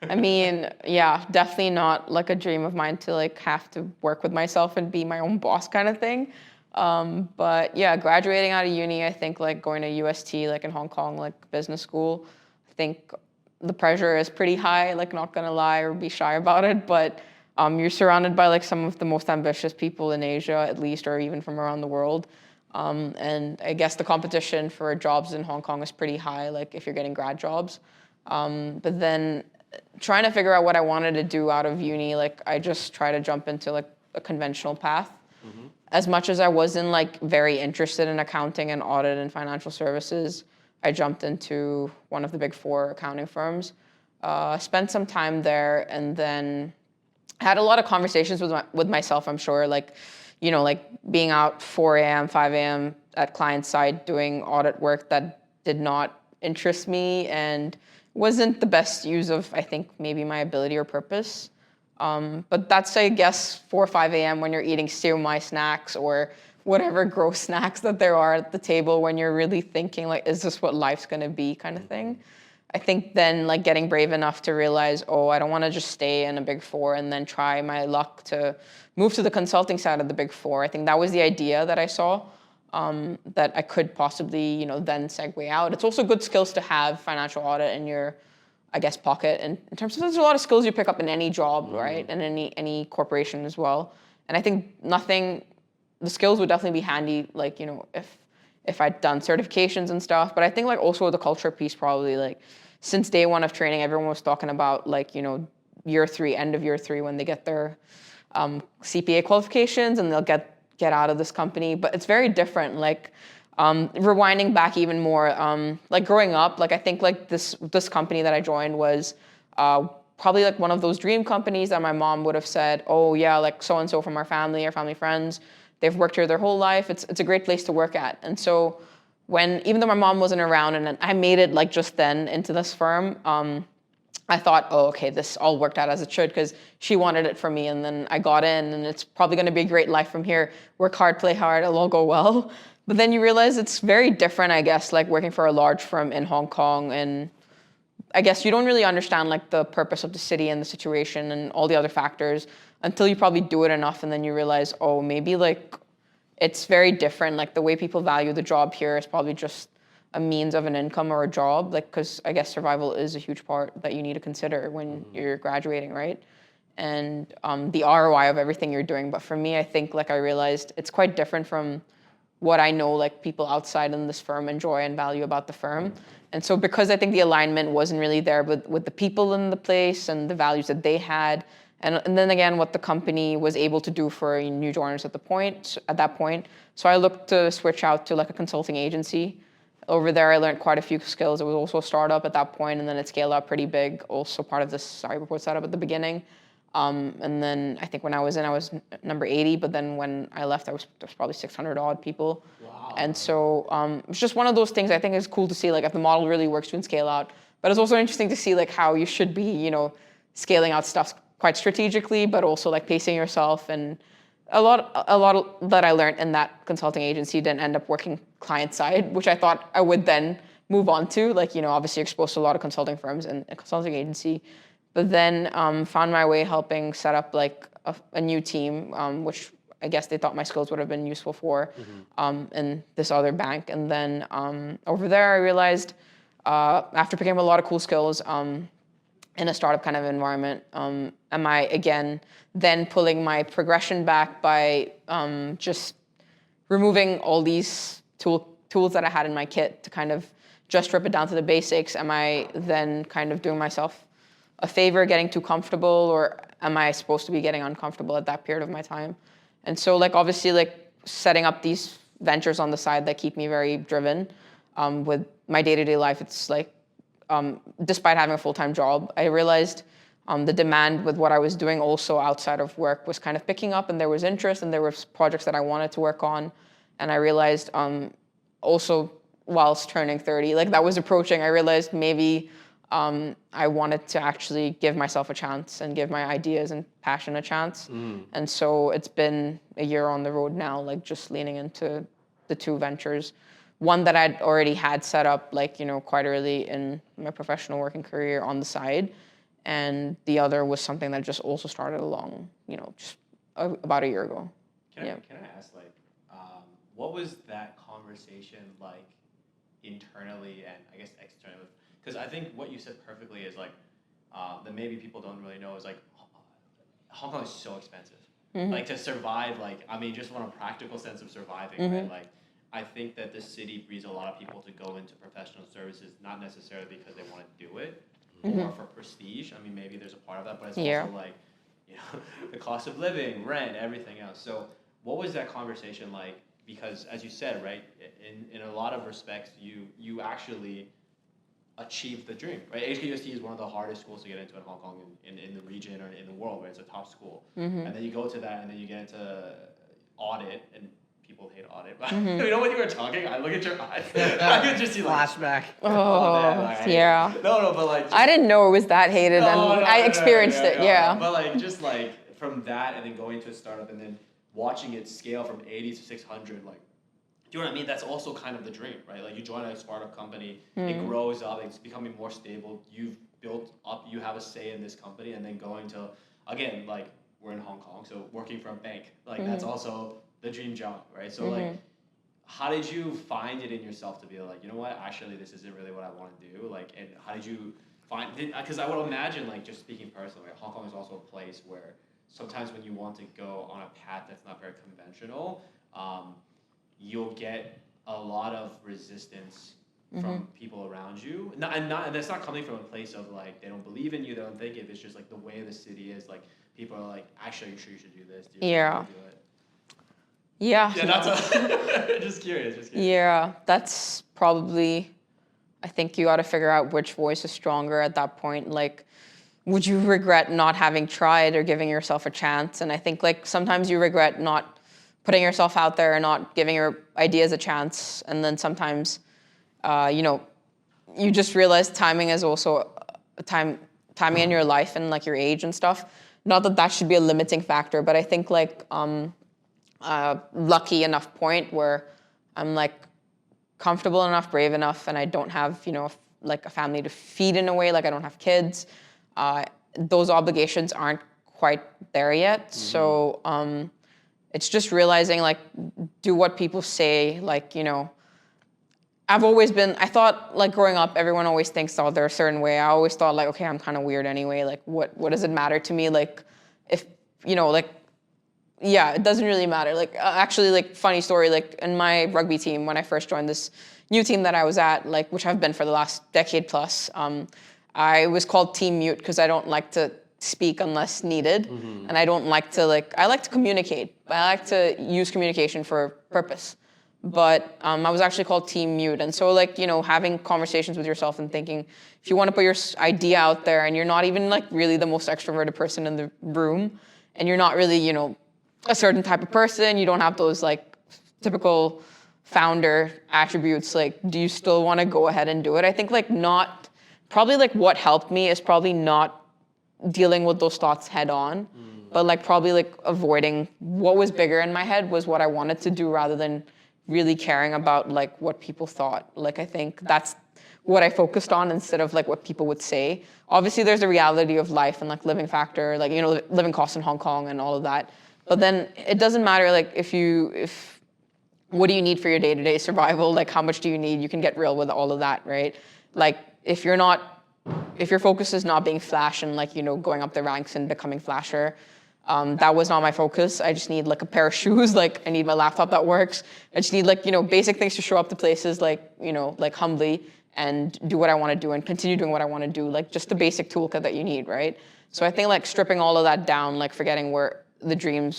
I mean, yeah, definitely not like a dream of mine to like have to work with myself and be my own boss kind of thing. But yeah, graduating out of uni, I think like going to UST, like in Hong Kong, like business school, I think the pressure is pretty high, like not gonna lie or be shy about it, but you're surrounded by like some of the most ambitious people in Asia, at least, or even from around the world. And I guess the competition for jobs in Hong Kong is pretty high, like if you're getting grad jobs. But then trying to figure out what I wanted to do out of uni, like I just try to jump into like a conventional path. As much as I wasn't like very interested in accounting and audit and financial services, I jumped into one of the big 4 accounting firms, spent some time there, and then had a lot of conversations with myself, I'm sure, like, you know, like being out 4 a.m., 5 a.m. at client side doing audit work that did not interest me and wasn't the best use of, I think, maybe my ability or purpose. But that's, I guess, 4 or 5 a.m. when you're eating siumai snacks or whatever gross snacks that there are at the table when you're really thinking, like, is this what life's going to be kind of thing. I think then, like, getting brave enough to realize, oh, I don't want to just stay in a big 4 and then try my luck to move to the consulting side of the big 4. I think that was the idea that I saw, that I could possibly, you know, then segue out. It's also good skills to have financial audit in your, I guess, pocket. And in terms of, there's a lot of skills you pick up in any job, right? And any corporation as well. And I think the skills would definitely be handy, like, you know, if I'd done certifications and stuff. But I think like also the culture piece probably, like since day 1 of training, everyone was talking about like, you know, year 3, end of year 3 when they get their CPA qualifications and they'll get out of this company. But it's very different. Like rewinding back even more, like growing up, like I think like this company that I joined was probably like one of those dream companies that my mom would have said, oh yeah, like so-and-so from our family friends, they've worked here their whole life. It's a great place to work at. And so even though my mom wasn't around and I made it like just then into this firm, I thought, oh, okay, this all worked out as it should because she wanted it for me. And then I got in and it's probably going to be a great life from here. Work hard, play hard, it'll all go well. But then you realize it's very different, I guess, like working for a large firm in Hong Kong. And I guess you don't really understand like the purpose of the city and the situation and all the other factors until you probably do it enough, and then you realize, oh, maybe like it's very different. Like the way people value the job here is probably just a means of an income or a job, like because I guess survival is a huge part that you need to consider when you're graduating, right? And the ROI of everything you're doing. But for me, I think like I realized it's quite different from what I know like people outside in this firm enjoy and value about the firm. And so because I think the alignment wasn't really there with the people in the place and the values that they had, and then again, what the company was able to do for new joiners at that point. So I looked to switch out to like a consulting agency. Over there, I learned quite a few skills. It was also a startup at that point, and then it scaled up pretty big. Also part of this Cyberport setup at the beginning. And then I think when I was in, I was number 80. But then when I left, there was probably 600 odd people. Wow. And so it's just one of those things I think is cool to see, like if the model really works, you can scale out. But it's also interesting to see like how you should be, you know, scaling out stuff quite strategically, but also like pacing yourself. And a lot that I learned in that consulting agency didn't end up working client side, which I thought I would then move on to. Like, you know, obviously exposed to a lot of consulting firms and a consulting agency, but then found my way helping set up like a new team, which I guess they thought my skills would have been useful for in this other bank. And then over there, I realized after picking up a lot of cool skills, in a startup kind of environment, am I, again, then pulling my progression back by just removing all these tools that I had in my kit to kind of just strip it down to the basics, am I then kind of doing myself a favor, getting too comfortable, or am I supposed to be getting uncomfortable at that period of my time? And so like obviously like setting up these ventures on the side that keep me very driven with my day-to-day life, it's like despite having a full-time job, I realized the demand with what I was doing also outside of work was kind of picking up, and there was interest and there were projects that I wanted to work on. And I realized also whilst turning 30, like that was approaching, I realized maybe I wanted to actually give myself a chance and give my ideas and passion a chance. And so it's been a year on the road now, like just leaning into the two ventures. One that I'd already had set up like, quite early in my professional working career on the side. And the other was something that just also started along, just about a year ago. Can I ask, like, what was that conversation like internally and I guess externally? Because I think what you said perfectly is like that maybe people don't really know is like Hong Kong is so expensive. Like to survive, like I mean, just from a practical sense of surviving, right? Like I think that the city breeds a lot of people to go into professional services, not necessarily because they want to do it. Or for prestige. I mean, maybe there's a part of that, but it's also like, the cost of living, rent, everything else. So what was that conversation like? Because as you said, right, in a lot of respects, you actually achieved the dream, right? HKUST is one of the hardest schools to get into in Hong Kong, in the region or in the world, right? It's a top school. And then you go to that and then you get into audit, and people hate audit. But when you were talking, I look at your eyes. I could just see like flashback. Yeah. No, but like I didn't know it was that hated, and I experienced it. But like just like from that, and then going to a startup, and then watching it scale from 80 to 600, like, do you know what I mean? That's also kind of the dream, right? Like you join a startup company, it grows up, it's becoming more stable. You've built up, you have a say in this company, and then going to, again, like we're in Hong Kong, so working for a bank, like that's also the dream job, right? So like, how did you find it in yourself to be like, you know what, actually this isn't really what I want to do? Like, and how did you find, because I would imagine, like just speaking personally, Hong Kong is also a place where sometimes when you want to go on a path that's not very conventional, you'll get a lot of resistance from people around you. And that's not coming from a place of like, they don't believe in you, they don't think it, it's just like the way the city is, like people are like, actually, are you sure you should do this? Do it? Yeah, that's just curious. Yeah, that's probably, I think you got to figure out which voice is stronger at that point. Like, would you regret not having tried or giving yourself a chance? And I think like sometimes you regret not putting yourself out there and not giving your ideas a chance. And then sometimes, you just realize timing is also timing in your life and like your age and stuff. Not that that should be a limiting factor, but I think like lucky enough point where I'm like comfortable enough, brave enough, and I don't have, like a family to feed in a way, like I don't have kids. Those obligations aren't quite there yet. So it's just realizing like, do what people say, like, I thought like growing up, everyone always thinks, oh, they're a certain way. I always thought like, okay, I'm kind of weird anyway. Like what does it matter to me? Like if, yeah, it doesn't really matter. Like actually, like funny story, like in my rugby team, when I first joined this new team that I was at, like which I've been for the last decade plus, I was called team mute because I don't like to speak unless needed. And I don't like to I like to communicate. I like to use communication for a purpose. But I was actually called team mute. And so having conversations with yourself and thinking, if you want to put your idea out there and you're not even like really the most extroverted person in the room, and you're not really, a certain type of person, you don't have those like typical founder attributes, like do you still want to go ahead and do it? I think probably what helped me is probably not dealing with those thoughts head on, but probably avoiding what was bigger in my head was what I wanted to do rather than really caring about what people thought. I think that's what I focused on instead of what people would say. Obviously there's the reality of life and living factor, living costs in Hong Kong and all of that. But then it doesn't matter if what do you need for your day-to-day survival? How much do you need? You can get real with all of that, right? If your focus is not being flash and going up the ranks and becoming flasher, that was not my focus. I just need a pair of shoes. I need my laptop that works. I just need basic things to show up to places humbly. and do what I want to do and continue doing what I want to do, like just the basic toolkit that you need, right? So I think like stripping all of that down, like forgetting where the dream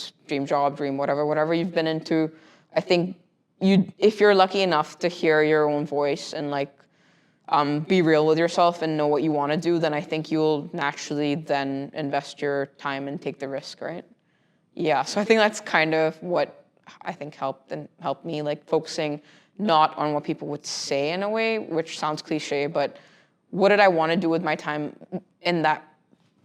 job, dream whatever you've been into, I think if you're lucky enough to hear your own voice and like be real with yourself and know what you want to do, then I think you'll naturally then invest your time and take the risk, right? Yeah, so I think that's kind of what I think helped me, like focusing not on what people would say in a way, which sounds cliche, but what did I want to do with my time in that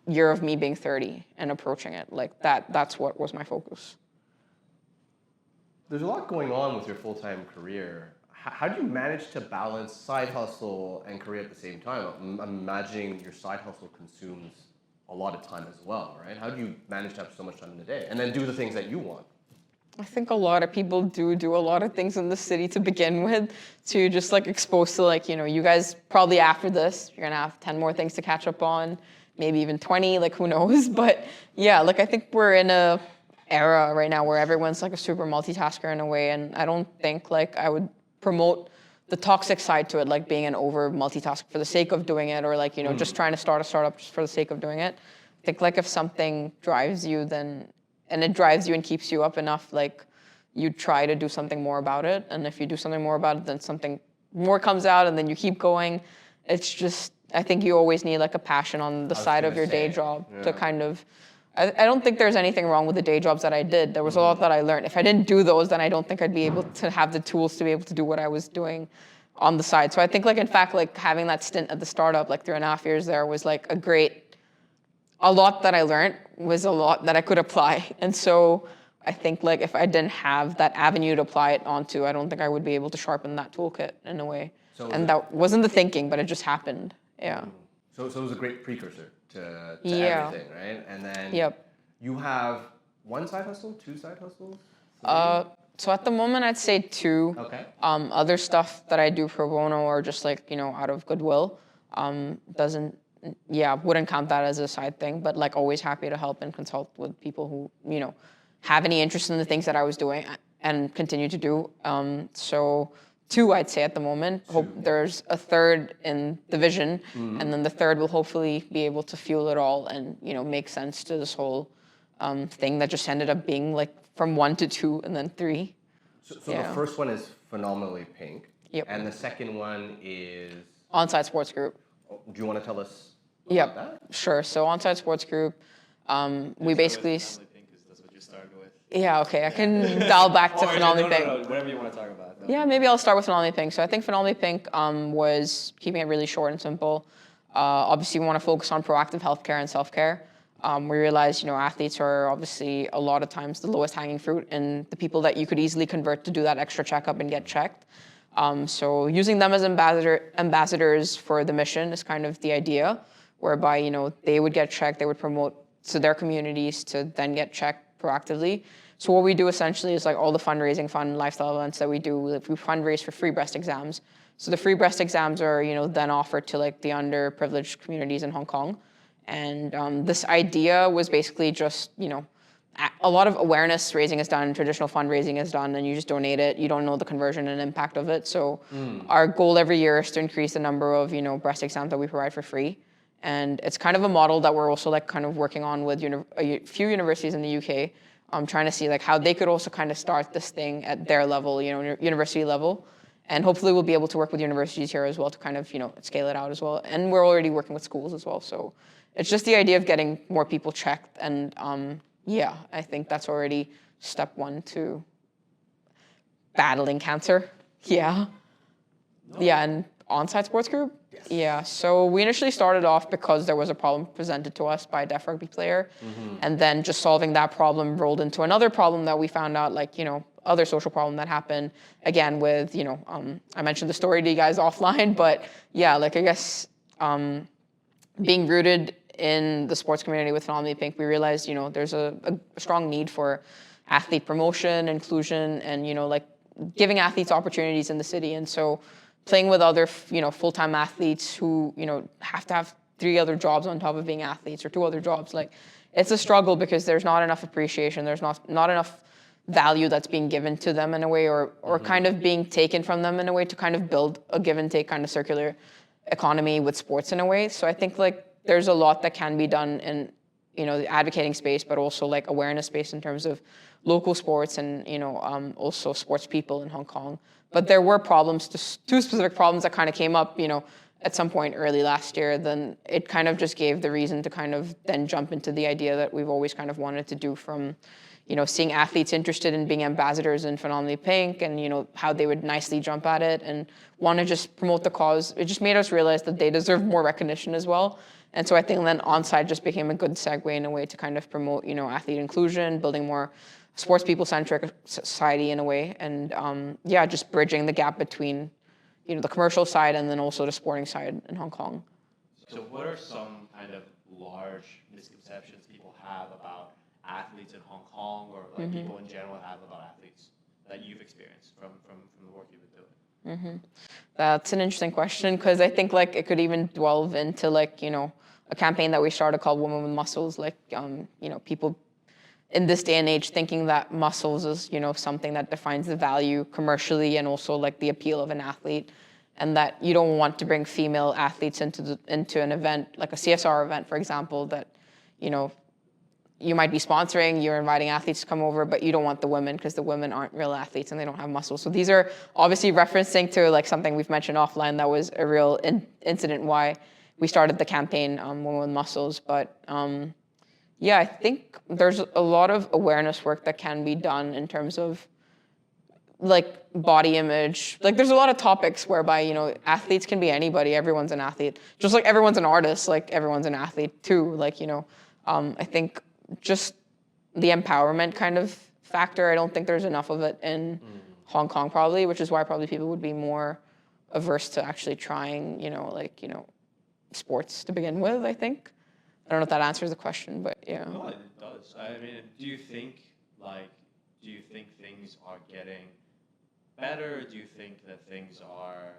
year of me being 30 and approaching it? Like that's what was my focus. There's a lot going on with your full-time career. How do you manage to balance side hustle and career at the same time? I'm imagining your side hustle consumes a lot of time as well, right? How do you manage to have so much time in a day and then do the things that you want? I think a lot of people do a lot of things in the city to begin with, to just like expose to like, you guys probably after this, you're gonna have 10 more things to catch up on, maybe even 20, like who knows? But yeah, like I think we're in a era right now where everyone's like a super multitasker in a way, and I don't think like I would promote the toxic side to it, like being an over multitasker for the sake of doing it, or like, just trying to start a startup just for the sake of doing it. I think like if something drives you, and it drives you and keeps you up enough, like you try to do something more about it. And if you do something more about it, then something more comes out and then you keep going. It's just, I think you always need like a passion on the side of your day job to kind of, I don't think there's anything wrong with the day jobs that I did. There was a lot that I learned. If I didn't do those, then I don't think I'd be able to have the tools to be able to do what I was doing on the side. So I think like, in fact, like having that stint at the startup, like 3.5 years there was like a lot that I learned was a lot that I could apply. And so I think like if I didn't have that avenue to apply it onto, I don't think I would be able to sharpen that toolkit in a way. And that wasn't the thinking, but it just happened. Yeah. So it was a great precursor to Yeah. everything, right? And then Yep. you have one side hustle, two side hustles? So at the moment, I'd say 2. Okay. Other stuff that I do pro bono or just like, out of goodwill, wouldn't count that as a side thing, but like always happy to help and consult with people who, have any interest in the things that I was doing and continue to do. So 2, I'd say at the moment. Hope there's a third in the vision, and then the third will hopefully be able to fuel it all and, make sense to this whole thing that just ended up being like from 1 to 2 and then 3. So the first one is Phenomenally Pink. Yep. And the second one is? Onside Sports Group. Do you want to tell us Yep, about that? sure. So Onside Sports Group, we basically... That's what you started with. Yeah, okay, I can dial back to Phenomenally Pink. No, whatever you want to talk about. Yeah, maybe I'll start with Phenomenally Pink. So I think Phenomenally Pink was, keeping it really short and simple, obviously we want to focus on proactive healthcare and self-care. We realize, athletes are obviously a lot of times the lowest hanging fruit and the people that you could easily convert to do that extra checkup and get checked. So using them as ambassadors for the mission is kind of the idea, whereby, they would get checked, they would promote to their communities to then get checked proactively. So what we do essentially is like all the fundraising, fun lifestyle events that we do, like we fundraise for free breast exams. So the free breast exams are, then offered to like the underprivileged communities in Hong Kong. And this idea was basically just, a lot of awareness raising is done, traditional fundraising is done, and you just donate it. You don't know the conversion and impact of it. So our goal every year is to increase the number of, breast exams that we provide for free. And it's kind of a model that we're also like kind of working on with a few universities in the UK. Trying to see like how they could also kind of start this thing at their level, university level. And hopefully we'll be able to work with universities here as well to kind of, scale it out as well. And we're already working with schools as well. So it's just the idea of getting more people checked. And I think that's already step 1 to battling cancer. Yeah. Yeah, and Onside Sports Group? Yes. Yeah, so we initially started off because there was a problem presented to us by a deaf rugby player. And then just solving that problem rolled into another problem that we found out, like, other social problem that happened, again, with, I mentioned the story to you guys offline, but yeah, like, I guess being rooted in the sports community with Phenomenally Pink, we realized, there's a strong need for athlete promotion, inclusion, and, like, giving athletes opportunities in the city. And so playing with other, full-time athletes who, have to have 3 other jobs on top of being athletes or 2 other jobs, like, it's a struggle because there's not enough appreciation. There's not enough value that's being given to them in a way, or kind of being taken from them in a way to kind of build a give and take kind of circular economy with sports in a way. So I think like there's a lot that can be done in, the advocating space, but also like awareness space in terms of local sports and, also sports people in Hong Kong. But there were problems, two specific problems that kind of came up, at some point early last year. Then it kind of just gave the reason to kind of then jump into the idea that we've always kind of wanted to do from, seeing athletes interested in being ambassadors in Phenomenally Pink and, how they would nicely jump at it and want to just promote the cause. It just made us realize that they deserve more recognition as well. And so I think then Onside just became a good segue in a way to kind of promote, athlete inclusion, building more sports people-centric society in a way. And just bridging the gap between, the commercial side and then also the sporting side in Hong Kong. So what are some kind of large misconceptions people have about athletes in Hong Kong, or like people in general have about athletes that you've experienced from the work you've been doing? That's an interesting question, because I think like it could even delve into like, a campaign that we started called Women with Muscles, like, people in this day and age thinking that muscles is, something that defines the value commercially and also like the appeal of an athlete, and that you don't want to bring female athletes into an event, like a CSR event, for example, that, you might be sponsoring, you're inviting athletes to come over, but you don't want the women because the women aren't real athletes and they don't have muscles. So these are obviously referencing to like something we've mentioned offline that was a real incident why we started the campaign, Women with Muscles. But I think there's a lot of awareness work that can be done in terms of like body image. Like there's a lot of topics whereby, athletes can be anybody, everyone's an athlete. Just like everyone's an artist, like everyone's an athlete too. Like, I think just the empowerment kind of factor, I don't think there's enough of it in Hong Kong probably, which is why probably people would be more averse to actually trying, sports to begin with, I think. I don't know if that answers the question, but yeah. No, it does. I mean, do you think things are getting better? Do you think that things are,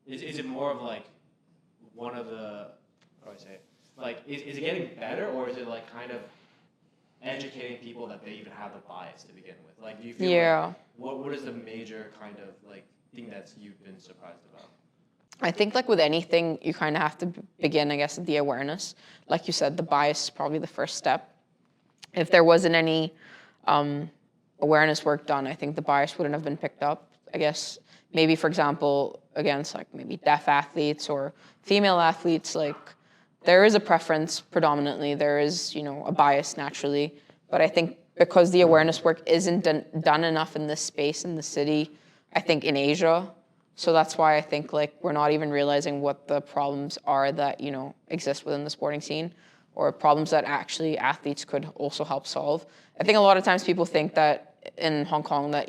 is it more of like one of the, how do I say it? Like, is it getting better, or is it like kind of educating people that they even have the bias to begin with? Like, do you feel like, what is the major kind of like thing that you've been surprised about? I think like with anything, you kind of have to begin, I guess, at the awareness. Like you said, the bias is probably the first step. If there wasn't any awareness work done, I think the bias wouldn't have been picked up. I guess maybe, for example, against like maybe deaf athletes or female athletes, like there is a preference predominantly. There is, a bias naturally. But I think because the awareness work isn't done enough in this space, in the city, I think in Asia. So that's why I think like we're not even realizing what the problems are that, exist within the sporting scene, or problems that actually athletes could also help solve. I think a lot of times people think that in Hong Kong that,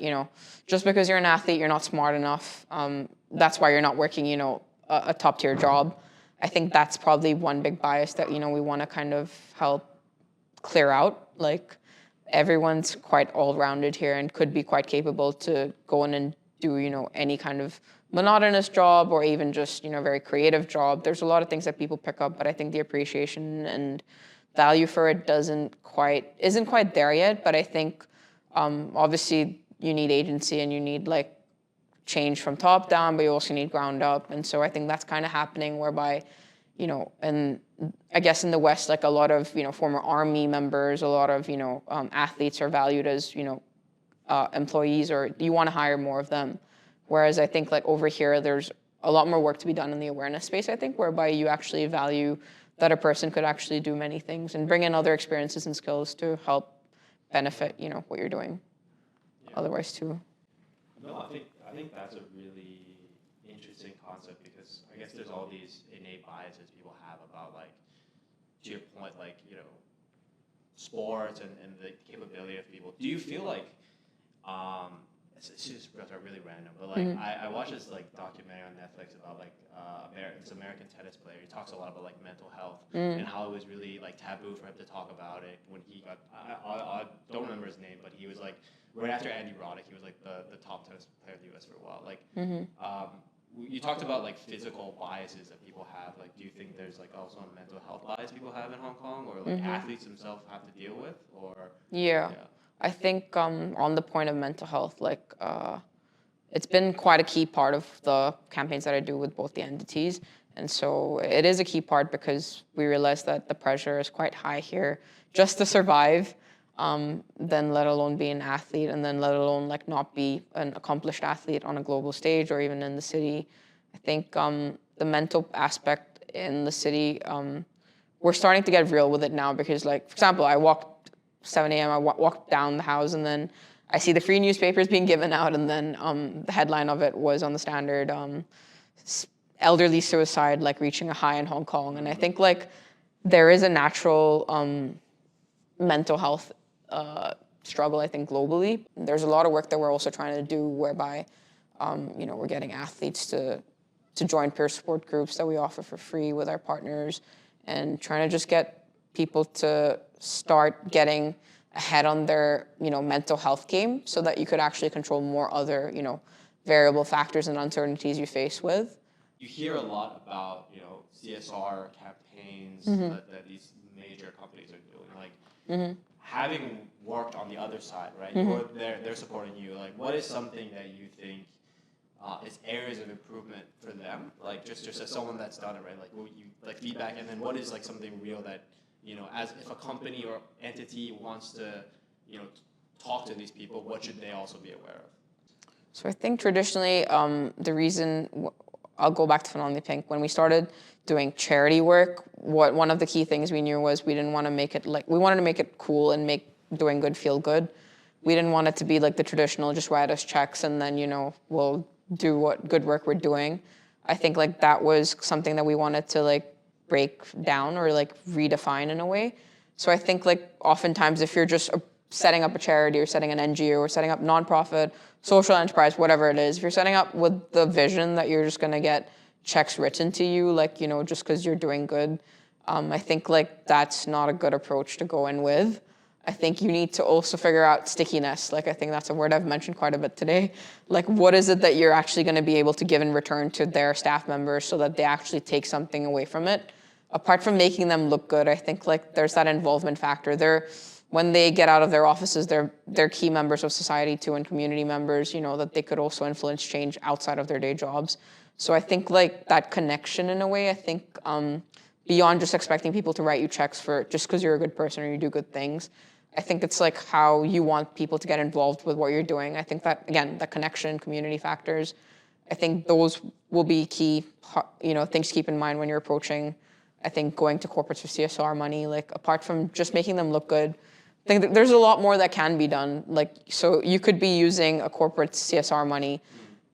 just because you're an athlete, you're not smart enough. That's why you're not working, a top tier job. I think that's probably one big bias that, we want to kind of help clear out. Like everyone's quite all-rounded here and could be quite capable to go in and do, any kind of monotonous job or even just, very creative job. There's a lot of things that people pick up, but I think the appreciation and value for it isn't quite there yet. But I think obviously you need agency and you need like change from top down, but you also need ground up. And so I think that's kind of happening whereby, and I guess in the West, like a lot of, former army members, a lot of, athletes are valued as, employees, or you want to hire more of them. Whereas I think like over here, there's a lot more work to be done in the awareness space, I think, whereby you actually value that a person could actually do many things and bring in other experiences and skills to help benefit, what you're doing otherwise too. No, I think that's a really interesting concept, because I guess there's all these innate biases people have about, like, to your point, like, sports and the capability of people. Do you feel like, it's just really random, but like I watched this like documentary on Netflix about like this American tennis player. He talks a lot about like mental health and how it was really like taboo for him to talk about it when he got, I don't remember his name, but he was like right after Andy Roddick, he was like the top tennis player in the US for a while. Like you talked about like physical biases that people have. Like, do you think there's like also a mental health bias people have in Hong Kong, or like athletes themselves have to deal with, or? Yeah. I think on the point of mental health, like it's been quite a key part of the campaigns that I do with both the entities. And so it is a key part because we realize that the pressure is quite high here just to survive, then let alone be an athlete, and then let alone like not be an accomplished athlete on a global stage or even in the city. I think the mental aspect in the city, we're starting to get real with it now because, like, for example, I walked 7 a.m. I walked down the house and then I see the free newspapers being given out, and then the headline of it was on the Standard, elderly suicide like reaching a high in Hong Kong. And I think like there is a natural mental health struggle, I think, globally. There's a lot of work that we're also trying to do whereby, we're getting athletes to join peer support groups that we offer for free with our partners, and trying to just get people to start getting ahead on their, mental health game so that you could actually control more other, variable factors and uncertainties you face with. You hear a lot about, CSR campaigns that these major companies are doing. Like, having worked on the other side, right? They're supporting you. Like, what is something that you think is areas of improvement for them? Like, just as someone that's done it, right? Like, what you like feedback, and then what is like something real that, as if a company or entity wants to, talk to these people, what should they also be aware of? So I think traditionally, the reason, I'll go back to Finale Pink, when we started doing charity work, one of the key things we knew was we didn't want to make it we wanted to make it cool and make doing good feel good. We didn't want it to be like the traditional, just write us checks and then, we'll do what good work we're doing. I think like that was something that we wanted to like break down or like redefine in a way. So I think like oftentimes if you're just setting up a charity or setting an NGO or setting up nonprofit, social enterprise, whatever it is, if you're setting up with the vision that you're just going to get checks written to you, like, just because you're doing good, I think like that's not a good approach to go in with. I think you need to also figure out stickiness. Like, I think that's a word I've mentioned quite a bit today. Like, what is it that you're actually going to be able to give in return to their staff members so that they actually take something away from it? Apart from making them look good, I think like there's that involvement factor. When they get out of their offices, they're key members of society too, and community members, that they could also influence change outside of their day jobs. So I think like that connection in a way, I think beyond just expecting people to write you checks for just because you're a good person or you do good things, I think it's like how you want people to get involved with what you're doing. I think that, again, the connection, community factors, I think those will be key, things to keep in mind when you're approaching, I think, going to corporates for CSR money. Like, apart from just making them look good, I think that there's a lot more that can be done. Like, so you could be using a corporate CSR money,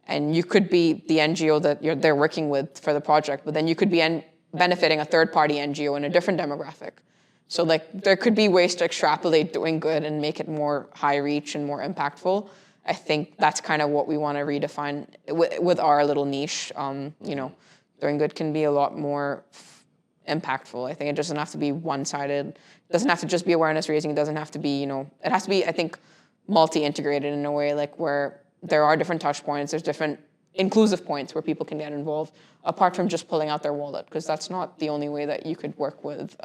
and you could be the NGO that they're working with for the project, but then you could be benefiting a third-party NGO in a different demographic. So like there could be ways to extrapolate doing good and make it more high reach and more impactful. I think that's kind of what we want to redefine with our little niche. Doing good can be a lot more impactful. I think it doesn't have to be one-sided. It doesn't have to just be awareness raising. It doesn't have to be, it has to be, I think, multi-integrated in a way, like where there are different touch points, there's different inclusive points where people can get involved, apart from just pulling out their wallet, because that's not the only way that you could work with.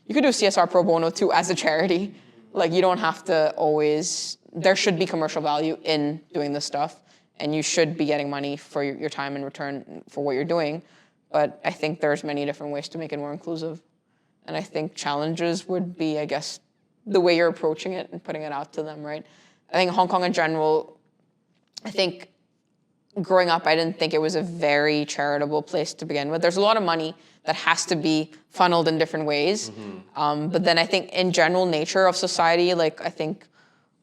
You could do CSR pro bono too as a charity. Like, you don't have to always, there should be commercial value in doing this stuff, and you should be getting money for your time in return for what you're doing. But I think there's many different ways to make it more inclusive. And I think challenges would be, I guess, the way you're approaching it and putting it out to them, right? I think Hong Kong in general, I think growing up, I didn't think it was a very charitable place to begin with. There's a lot of money that has to be funneled in different ways. But then I think in general nature of society, like I think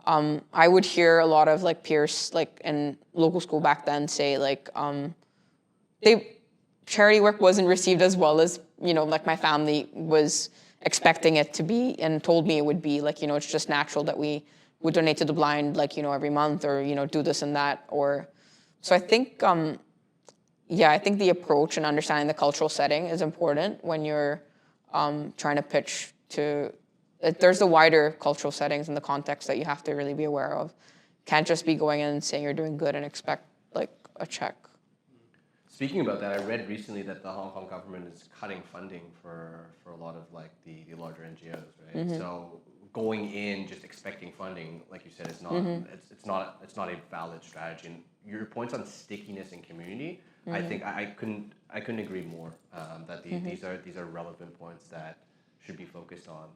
I would hear a lot of like peers like in local school back then say like charity work wasn't received as well as, like my family was expecting it to be and told me it would be. Like, it's just natural that we would donate to the blind, like, every month or, do this and that. So I think, I think the approach and understanding the cultural setting is important when you're trying to pitch to, there's the wider cultural settings and the context that you have to really be aware of. Can't just be going in and saying you're doing good and expect like a check. Speaking about that, I read recently that the Hong Kong government is cutting funding for a lot of like the larger NGOs, right? So going in just expecting funding, like you said, is not it's not a valid strategy. And your points on stickiness and community, I think I couldn't agree more that these are relevant points that should be focused on.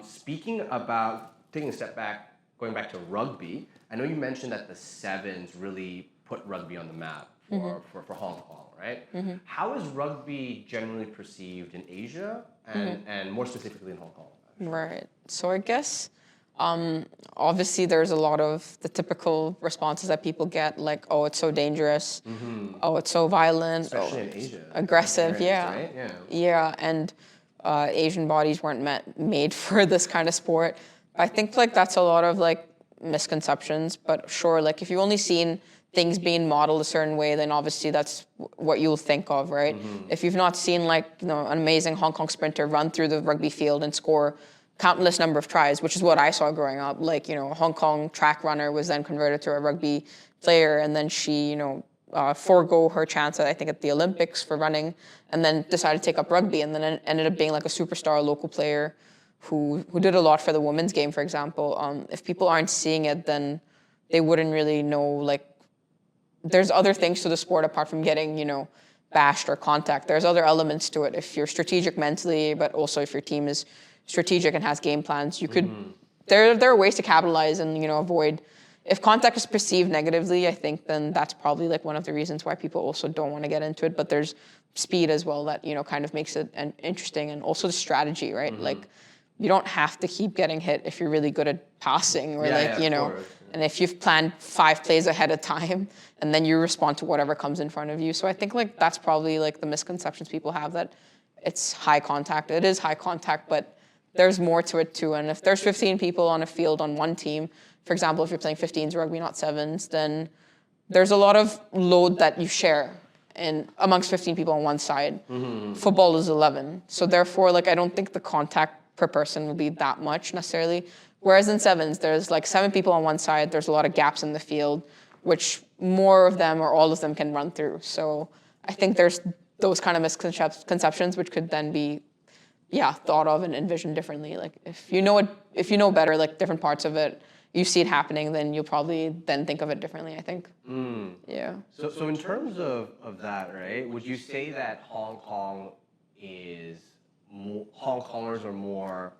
Speaking about taking a step back, going back to rugby, I know you mentioned that the sevens really put rugby on the map for Hong Kong, right? How is rugby generally perceived in Asia and more specifically in Hong Kong? Right. So I guess obviously there's a lot of the typical responses that people get, like, oh, it's so dangerous, oh, it's so violent, Especially in Asia. aggressive, Parents, yeah. right? Yeah, and Asian bodies weren't made for this kind of sport. I think like that's a lot of like misconceptions, but sure, like if you've only seen things being modeled a certain way, then obviously that's what you'll think of, right? If you've not seen like, you know, an amazing Hong Kong sprinter run through the rugby field and score countless number of tries, which is what I saw growing up. Like, you know, a Hong Kong track runner was then converted to a rugby player, and then she, you know, forego her chance at, I think, at the Olympics for running, and then decided to take up rugby, and then ended up being like a superstar local player who did a lot for the women's game, for example. If people aren't seeing it, then they wouldn't really know, like, there's other things to the sport apart from getting, you know, bashed or contact. There's other elements to it. If you're strategic mentally, but also if your team is strategic and has game plans, you could, there are ways to capitalize and, you know, avoid, if contact is perceived negatively, I think then that's probably like one of the reasons why people also don't want to get into it. But there's speed as well that, you know, kind of makes it interesting, and also the strategy, right? Like, you don't have to keep getting hit if you're really good at passing, or you know, and if you've planned 5 plays ahead of time and then you respond to whatever comes in front of you. So I think like that's probably like the misconceptions people have, that it's high contact. It is high contact, but there's more to it too. And if there's 15 people on a field on one team, for example, if you're playing 15s rugby, not 7s, then there's a lot of load that you share in amongst 15 people on one side. Football is 11. So therefore, like, I don't think the contact per person will be that much necessarily. Whereas in 7s, there's like 7 people on one side, there's a lot of gaps in the field, which more of them or all of them can run through. So I think there's those kind of misconceptions which could then be, thought of and envisioned differently. Like if you know better, like different parts of it, you see it happening, then you'll probably then think of it differently, I think. Yeah. So in terms of that, right, would you say that Hong Kongers are more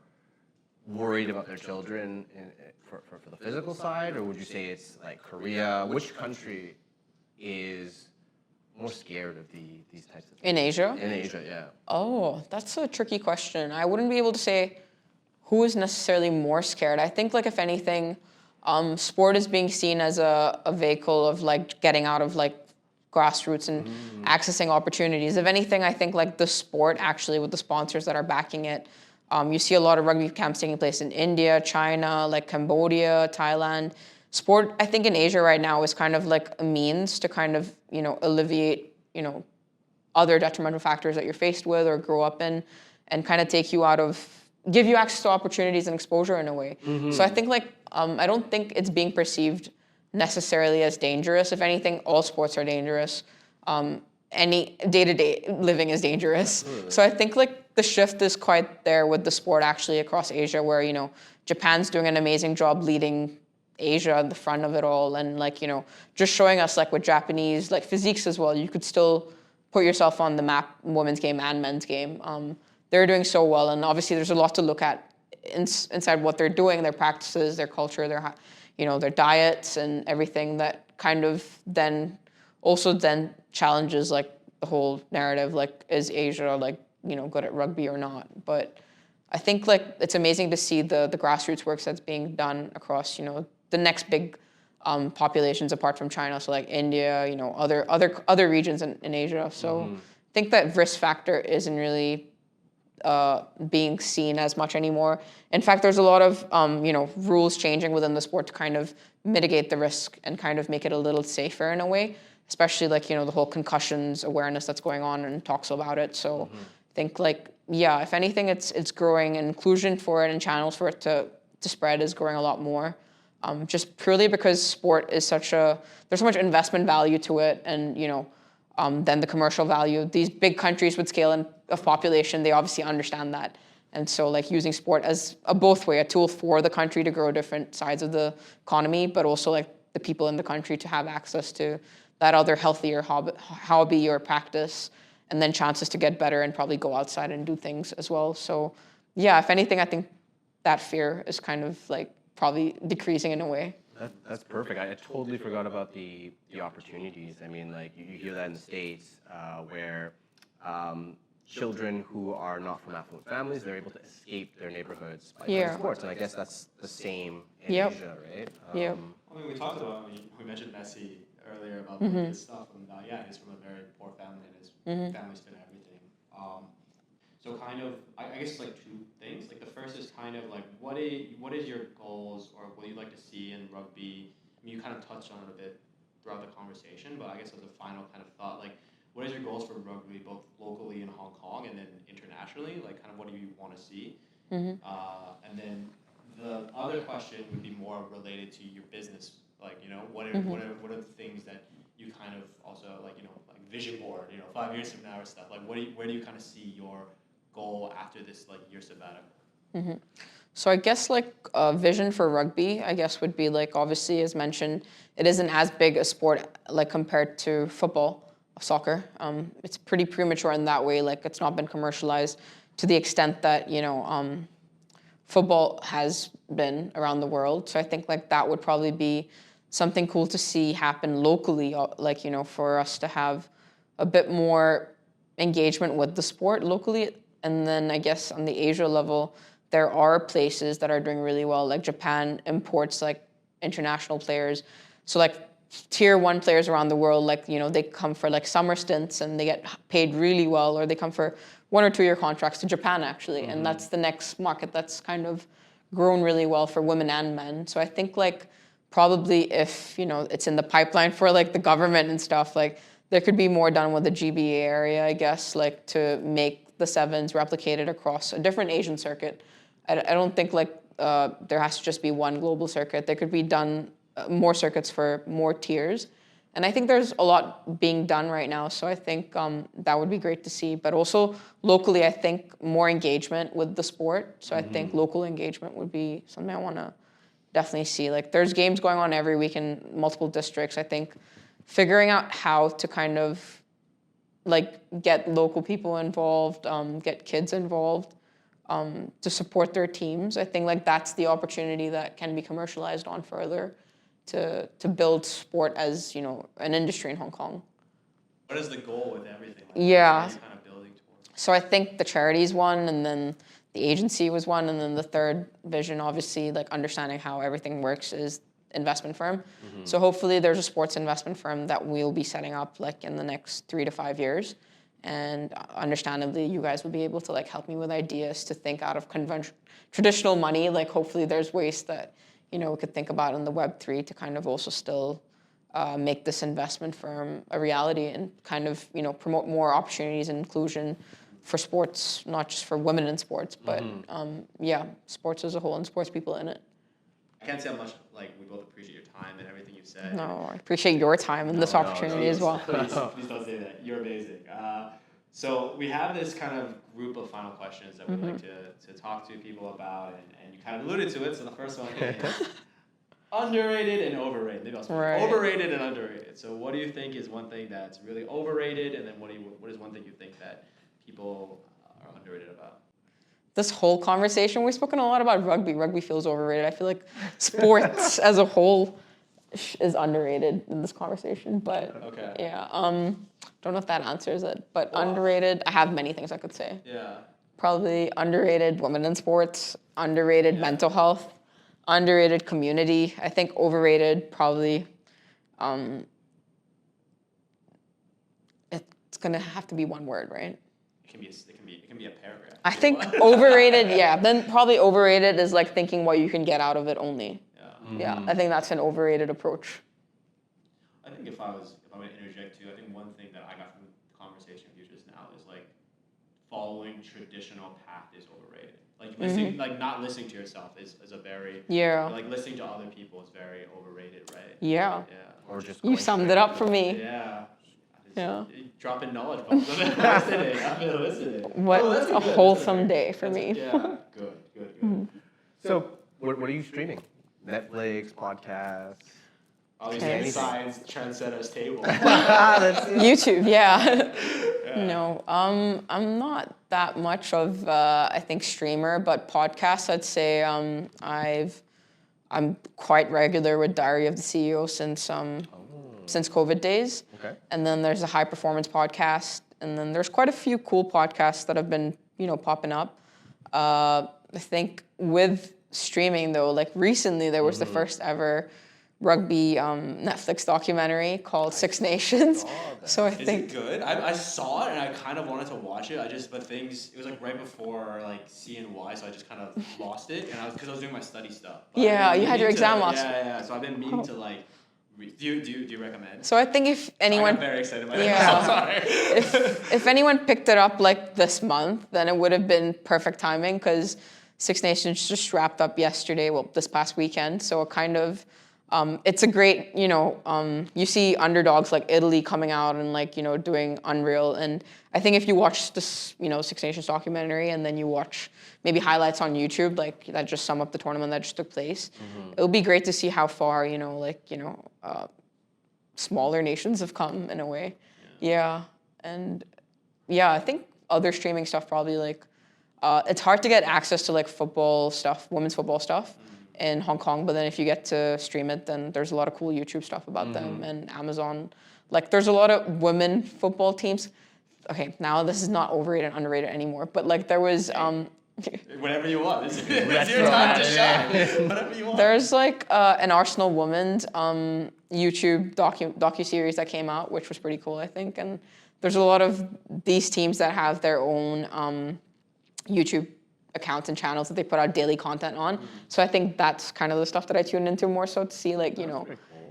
worried about their children for the physical side, or would you say it's like Korea? Which country is more scared of these types of things? In Asia? In Asia, yeah. Oh, that's a tricky question. I wouldn't be able to say who is necessarily more scared. I think, like, if anything, sport is being seen as a vehicle of like getting out of like grassroots and accessing opportunities. If anything, I think like the sport actually, with the sponsors that are backing it, you see a lot of rugby camps taking place in India, China, like Cambodia, Thailand. Sport, I think, in Asia right now is kind of like a means to kind of, you know, alleviate, you know, other detrimental factors that you're faced with or grow up in, and kind of take you out of, give you access to opportunities and exposure in a way. So I think like, I don't think it's being perceived necessarily as dangerous. If anything, all sports are dangerous. Any day-to-day living is dangerous. Absolutely. So I think like the shift is quite there with the sport actually across Asia, where, you know, Japan's doing an amazing job leading Asia at the front of it all, and like, you know, just showing us like with Japanese like physiques as well, you could still put yourself on the map, women's game and men's game. They're doing so well, and obviously there's a lot to look at inside what they're doing, their practices, their culture, their, you know, their diets and everything that kind of then also then challenges like the whole narrative, like, is Asia like, you know, good at rugby or not? But I think like it's amazing to see the grassroots work that's being done across, you know, the next big populations apart from China, so like India, you know, other regions in Asia. So I think that risk factor isn't really being seen as much anymore. In fact, there's a lot of you know, rules changing within the sport to kind of mitigate the risk and kind of make it a little safer in a way, especially like, you know, the whole concussions awareness that's going on and talks about it. So I think like, yeah, if anything, it's growing, and inclusion for it and channels for it to spread is growing a lot more. Just purely because sport is there's so much investment value to it, and, you know, then the commercial value. These big countries with scale of population, they obviously understand that. And so like using sport as a both way, a tool for the country to grow different sides of the economy, but also like the people in the country to have access to that other healthier hobby or practice, and then chances to get better and probably go outside and do things as well. So yeah, if anything, I think that fear is kind of like probably decreasing in a way. That's perfect. I totally forgot about the opportunities. I mean, like you hear that in the States where children who are not from affluent families, they're able to escape their neighborhoods by playing sports. And I guess that's the same in Asia, right? Yep. I mean, we talked about, we mentioned Messi earlier about his stuff, and yeah, he's from a very poor family, and his family's been everything. So kind of, I guess like two things. Like the first is kind of like, what is your goals, or what do you like to see in rugby? I mean, you kind of touched on it a bit throughout the conversation, but I guess as a final kind of thought, like, what is your goals for rugby, both locally in Hong Kong and then internationally? Like, kind of what do you want to see? And then the other question would be more related to your business. Like, you know, what are the things that you kind of also like, you know, like vision board, you know, 5 years from now or stuff. Like, where do you kind of see your goal after this like year sabbatical? So I guess like a vision for rugby, I guess would be like, obviously as mentioned, it isn't as big a sport like compared to football, soccer. It's pretty premature in that way. Like it's not been commercialized to the extent that, you know, football has been around the world. So I think like that would probably be something cool to see happen locally, like, you know, for us to have a bit more engagement with the sport locally. And then I guess on the Asia level, there are places that are doing really well. Like Japan imports like international players. So like tier 1 players around the world, like, you know, they come for like summer stints and they get paid really well, or they come for 1 or 2 year contracts to Japan actually. And that's the next market that's kind of grown really well for women and men. So I think like probably if, you know, it's in the pipeline for like the government and stuff, like there could be more done with the GBA area, I guess, like to make the sevens replicated across a different Asian circuit. I don't think like there has to just be one global circuit. There could be done more circuits for more tiers. And I think there's a lot being done right now. So I think that would be great to see. But also locally, I think more engagement with the sport. So I think local engagement would be something I want to definitely see. Like there's games going on every week in multiple districts. I think figuring out how to kind of like get local people involved, get kids involved to support their teams. I think like that's the opportunity that can be commercialized on further to build sport as, you know, an industry in Hong Kong. What is the goal with everything? Like, Yeah. what are you kind of building towards? So I think the charities one, and then the agency was one, and then the third vision, obviously, like understanding how everything works, is investment firm. So hopefully there's a sports investment firm that we'll be setting up like in the next 3 to 5 years. And understandably, you guys will be able to like help me with ideas to think out of traditional money. Like hopefully there's ways that, you know, we could think about in the Web3 to kind of also still make this investment firm a reality and kind of, you know, promote more opportunities and inclusion for sports, not just for women in sports, but yeah, sports as a whole and sports people in it. I can't say how much like we both appreciate your time and everything you've said. No, I appreciate your time and this opportunity as well. Please don't say that. You're amazing. So we have this kind of group of final questions that we like to talk to people about, and you kind of alluded to it. So the first one is underrated and overrated. Maybe I'll start. Overrated and underrated. So what do you think is one thing that's really overrated, and then what is one thing you think that people are underrated about? This whole conversation, we've spoken a lot about rugby. Rugby feels overrated. I feel like sports as a whole is underrated in this conversation. But yeah, don't know if that answers it. But underrated, I have many things I could say. Yeah. Probably underrated women in sports, underrated mental health, underrated community. I think overrated probably, it's gonna have to be one word, right? It can be a paragraph. I think overrated, yeah. Then probably overrated is like thinking what you can get out of it only. Yeah, I think that's an overrated approach. I think if I were to interject too, I think one thing that I got from the conversation with you just now is like following traditional path is overrated. Like listening, like not listening to yourself is a very like listening to other people is very overrated, right? Yeah. Yeah. Or just you summed it up for me. Yeah. Yeah. Dropping knowledge bombs. I've been listening. I've been listening. What Oh, that's a good. wholesome day for me. Yeah, good. So, what are you streaming? Netflix, podcasts? Obviously, Okay. science trendsetters table. That's it. YouTube, yeah. Yeah. No, I'm not that much of I think streamer, but podcasts I'd say I'm quite regular with Diary of the CEO since COVID days. Okay. And then there's a high performance podcast, and then there's quite a few cool podcasts that have been popping up. I think with streaming though, like recently there was the first ever rugby Netflix documentary called Six Nations. So I Is think it good? I saw it and I kind of wanted to watch it. It was like right before like CNY, so I just kind of lost it. And because I was doing my study stuff. But Yeah, I've been you had your meaning exam to, last Yeah. So I've been meaning to like. Do you recommend? so. I think if I anyone got very excited by that. Yeah. I'm sorry. if anyone picked it up like this month, then it would have been perfect timing because Six Nations just wrapped up yesterday, well, this past weekend. So it kind of, it's a great, you see underdogs like Italy coming out and like, doing unreal. And I think if you watch this, Six Nations documentary and then you watch maybe highlights on YouTube, like that just sum up the tournament that just took place, it would be great to see how far, smaller nations have come in a way. Yeah. And yeah, I think other streaming stuff probably like, it's hard to get access to like football stuff, women's football stuff in Hong Kong, but then if you get to stream it, then there's a lot of cool YouTube stuff about them and Amazon. Like there's a lot of women football teams. Okay, now this is not overrated and underrated anymore, but like there was Whatever you want. It's your time to shine. Whatever you want. there's like an Arsenal women's YouTube docu-series that came out, which was pretty cool, I think. And there's a lot of these teams that have their own YouTube accounts and channels that they put out daily content on. So I think that's kind of the stuff that I tune into more so to see like,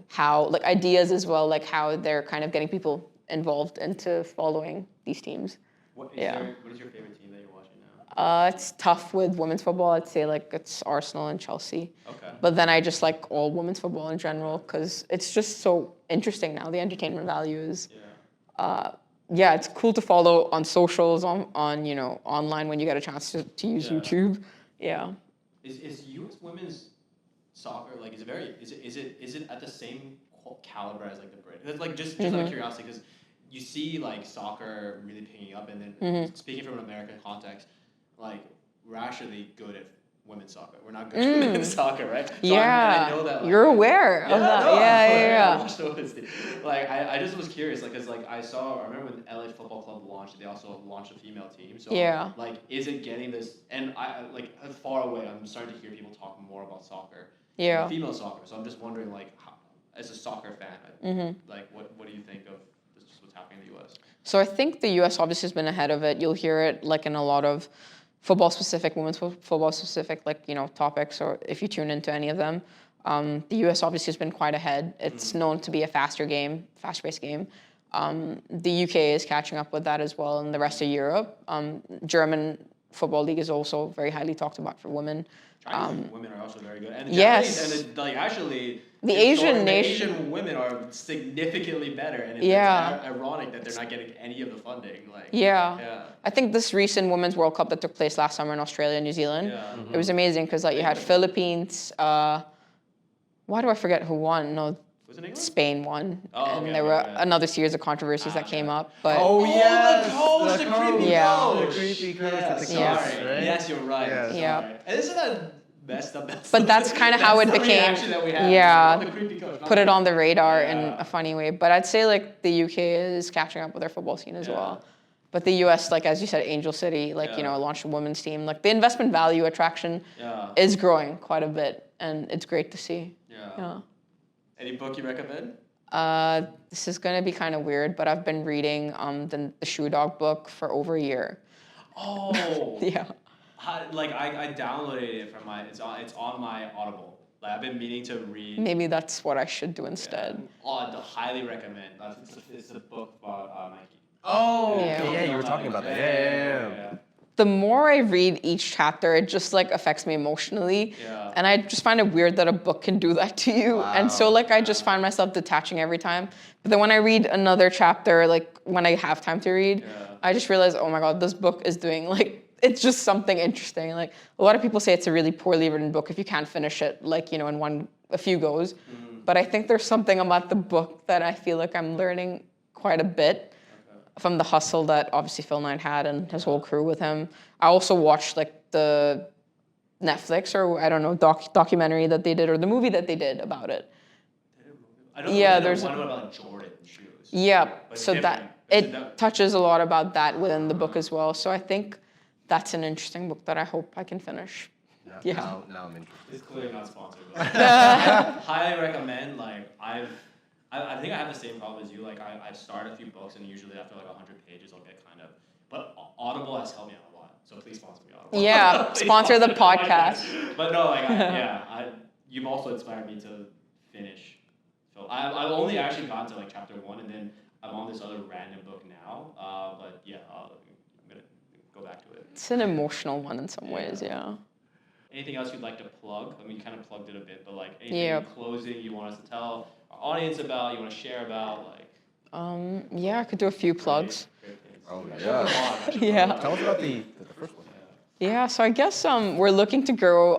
how like ideas as well, like how they're kind of getting people involved into following these teams. What is your favorite team that you're watching now? It's tough with women's football. I'd say like it's Arsenal and Chelsea. Okay. But then I just like all women's football in general because it's just so interesting now. The entertainment value is, it's cool to follow on socials, on online when you get a chance to use YouTube. Yeah. Is U.S. women's soccer like is it at the same caliber as like the British? Like just out of curiosity, because you see like soccer really picking up, and then speaking from an American context, like we're actually good at women's soccer. We're not good at men's soccer, right? So I know that. Like, you're aware of that. No, Yeah. I watched the women's team. Like I just was curious, like, cause like I remember when LA Football Club launched, they also launched a female team. So like, is it getting this? And I like far away, I'm starting to hear people talk more about soccer. Yeah. Female soccer. So I'm just wondering, like, how, as a soccer fan, like, what do you think of just what's happening in the U.S.? So I think the U.S. obviously has been ahead of it. You'll hear it like in a lot of football-specific, women's football-specific, like, topics, or if you tune into any of them. The U.S. obviously has been quite ahead. It's known to be a fast-paced game. The U.K. is catching up with that as well, and the rest of Europe. German Football League is also very highly talked about for women. Chinese women are also very good, and the Yes. Japanese, and The Asian women are significantly better, and it's ironic that they're not getting any of the funding. Like, I think this recent Women's World Cup that took place last summer in Australia and New Zealand, it was amazing because like you had Philippines. Why do I forget who won? No, was it England? Spain won, and there were another series of controversies that came up. But the coach, the creepy Yeah. coach. The creepy coach with the Yeah. kids, right? Yes, you're right. Yeah. Sorry. And isn't that messed up? But that's kind of how it became. Reaction that we had. Yeah. The creepy coach. Put it on the radar in a funny way. But I'd say like the UK is catching up with their football scene as well. But the US, like as you said, Angel City, like launched a women's team. Like the investment value attraction is growing quite a bit, and it's great to see. Yeah. Any book you recommend? This is gonna be kind of weird, but I've been reading the Shoe Dog book for over a year. Oh. Yeah. I downloaded it from it's on my Audible. Like I've been meaning to read. Maybe that's what I should do instead. Highly recommend. It's a book about Nike. Oh, Yeah. you were talking about that. Yeah. the more I read each chapter, it just like affects me emotionally. Yeah. And I just find it weird that a book can do that to you. And so Wow. like I just find myself detaching every time. But then when I read another chapter, like when I have time to read, Yeah. I just realize, oh my God, this book is doing like, it's just something interesting. Like a lot of people say it's a really poorly written book if you can't finish it, like, you know, in a few goes. But I think there's something about the book that I feel like I'm learning quite a bit from the hustle that obviously Phil Knight had and his whole crew with him. I also watched like the Netflix or I don't know documentary that they did or the movie that they did about it. I don't Yeah, know. there's One about Jordan shoes. Yeah, But it's so different. that It's it touches a lot about that within the book as well. So I think that's an interesting book that I hope I can finish. Yeah. Now I'm interested. It's clearly not sponsored. But highly recommend. Like I think I have the same problem as you. Like I start a few books and usually after like 100 pages I'll get kind of. But Audible has helped me out a lot. So please sponsor me, Audible. Yeah, Please sponsor the podcast. But no, like you've also inspired me to finish. So I've only actually gotten to like chapter 1 and then I'm on this other random book now. But yeah, I'm gonna go back to it. It's an emotional one in some ways, yeah. Anything else you'd like to plug? I mean, you kind of plugged it a bit, but like anything in closing you want us to tell our audience about, you want to share about, like. Yeah, I could do a few plugs. Great things. Oh, I yeah. should put Yeah. them on. Tell us about the first one. Yeah, so I guess we're looking to grow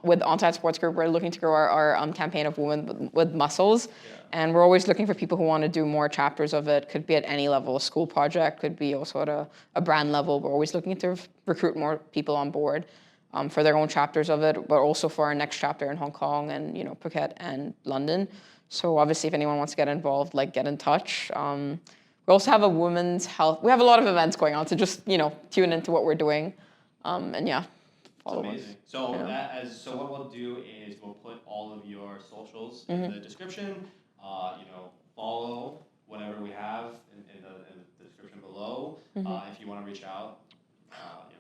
with Onside Sports Group. We're looking to grow our campaign of Women with Muscles, and we're always looking for people who want to do more chapters of it. Could be at any level, a school project, could be also at a brand level. We're always looking to recruit more people on board for their own chapters of it, but also for our next chapter in Hong Kong and Phuket and London. So obviously, if anyone wants to get involved, like get in touch. We also have a women's health. We have a lot of events going on, so just tune into what we're doing. And yeah, follow us. Amazing. So so what we'll do is we'll put all of your socials in the description. Follow whatever we have in the description below. If you want to reach out,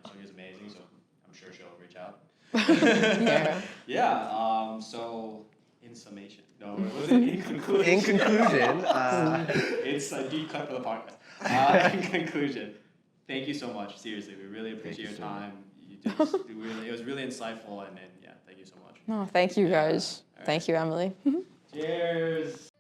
Sonia's amazing, so I'm sure she'll reach out. Yeah. So in summation, no, was it in conclusion? In conclusion, It's a deep cut for the podcast. In conclusion. Thank you so much. Seriously, we really appreciate your time. It was really insightful, and yeah, thank you so much. No, thank you guys. All right. Thank you, Emily. Cheers.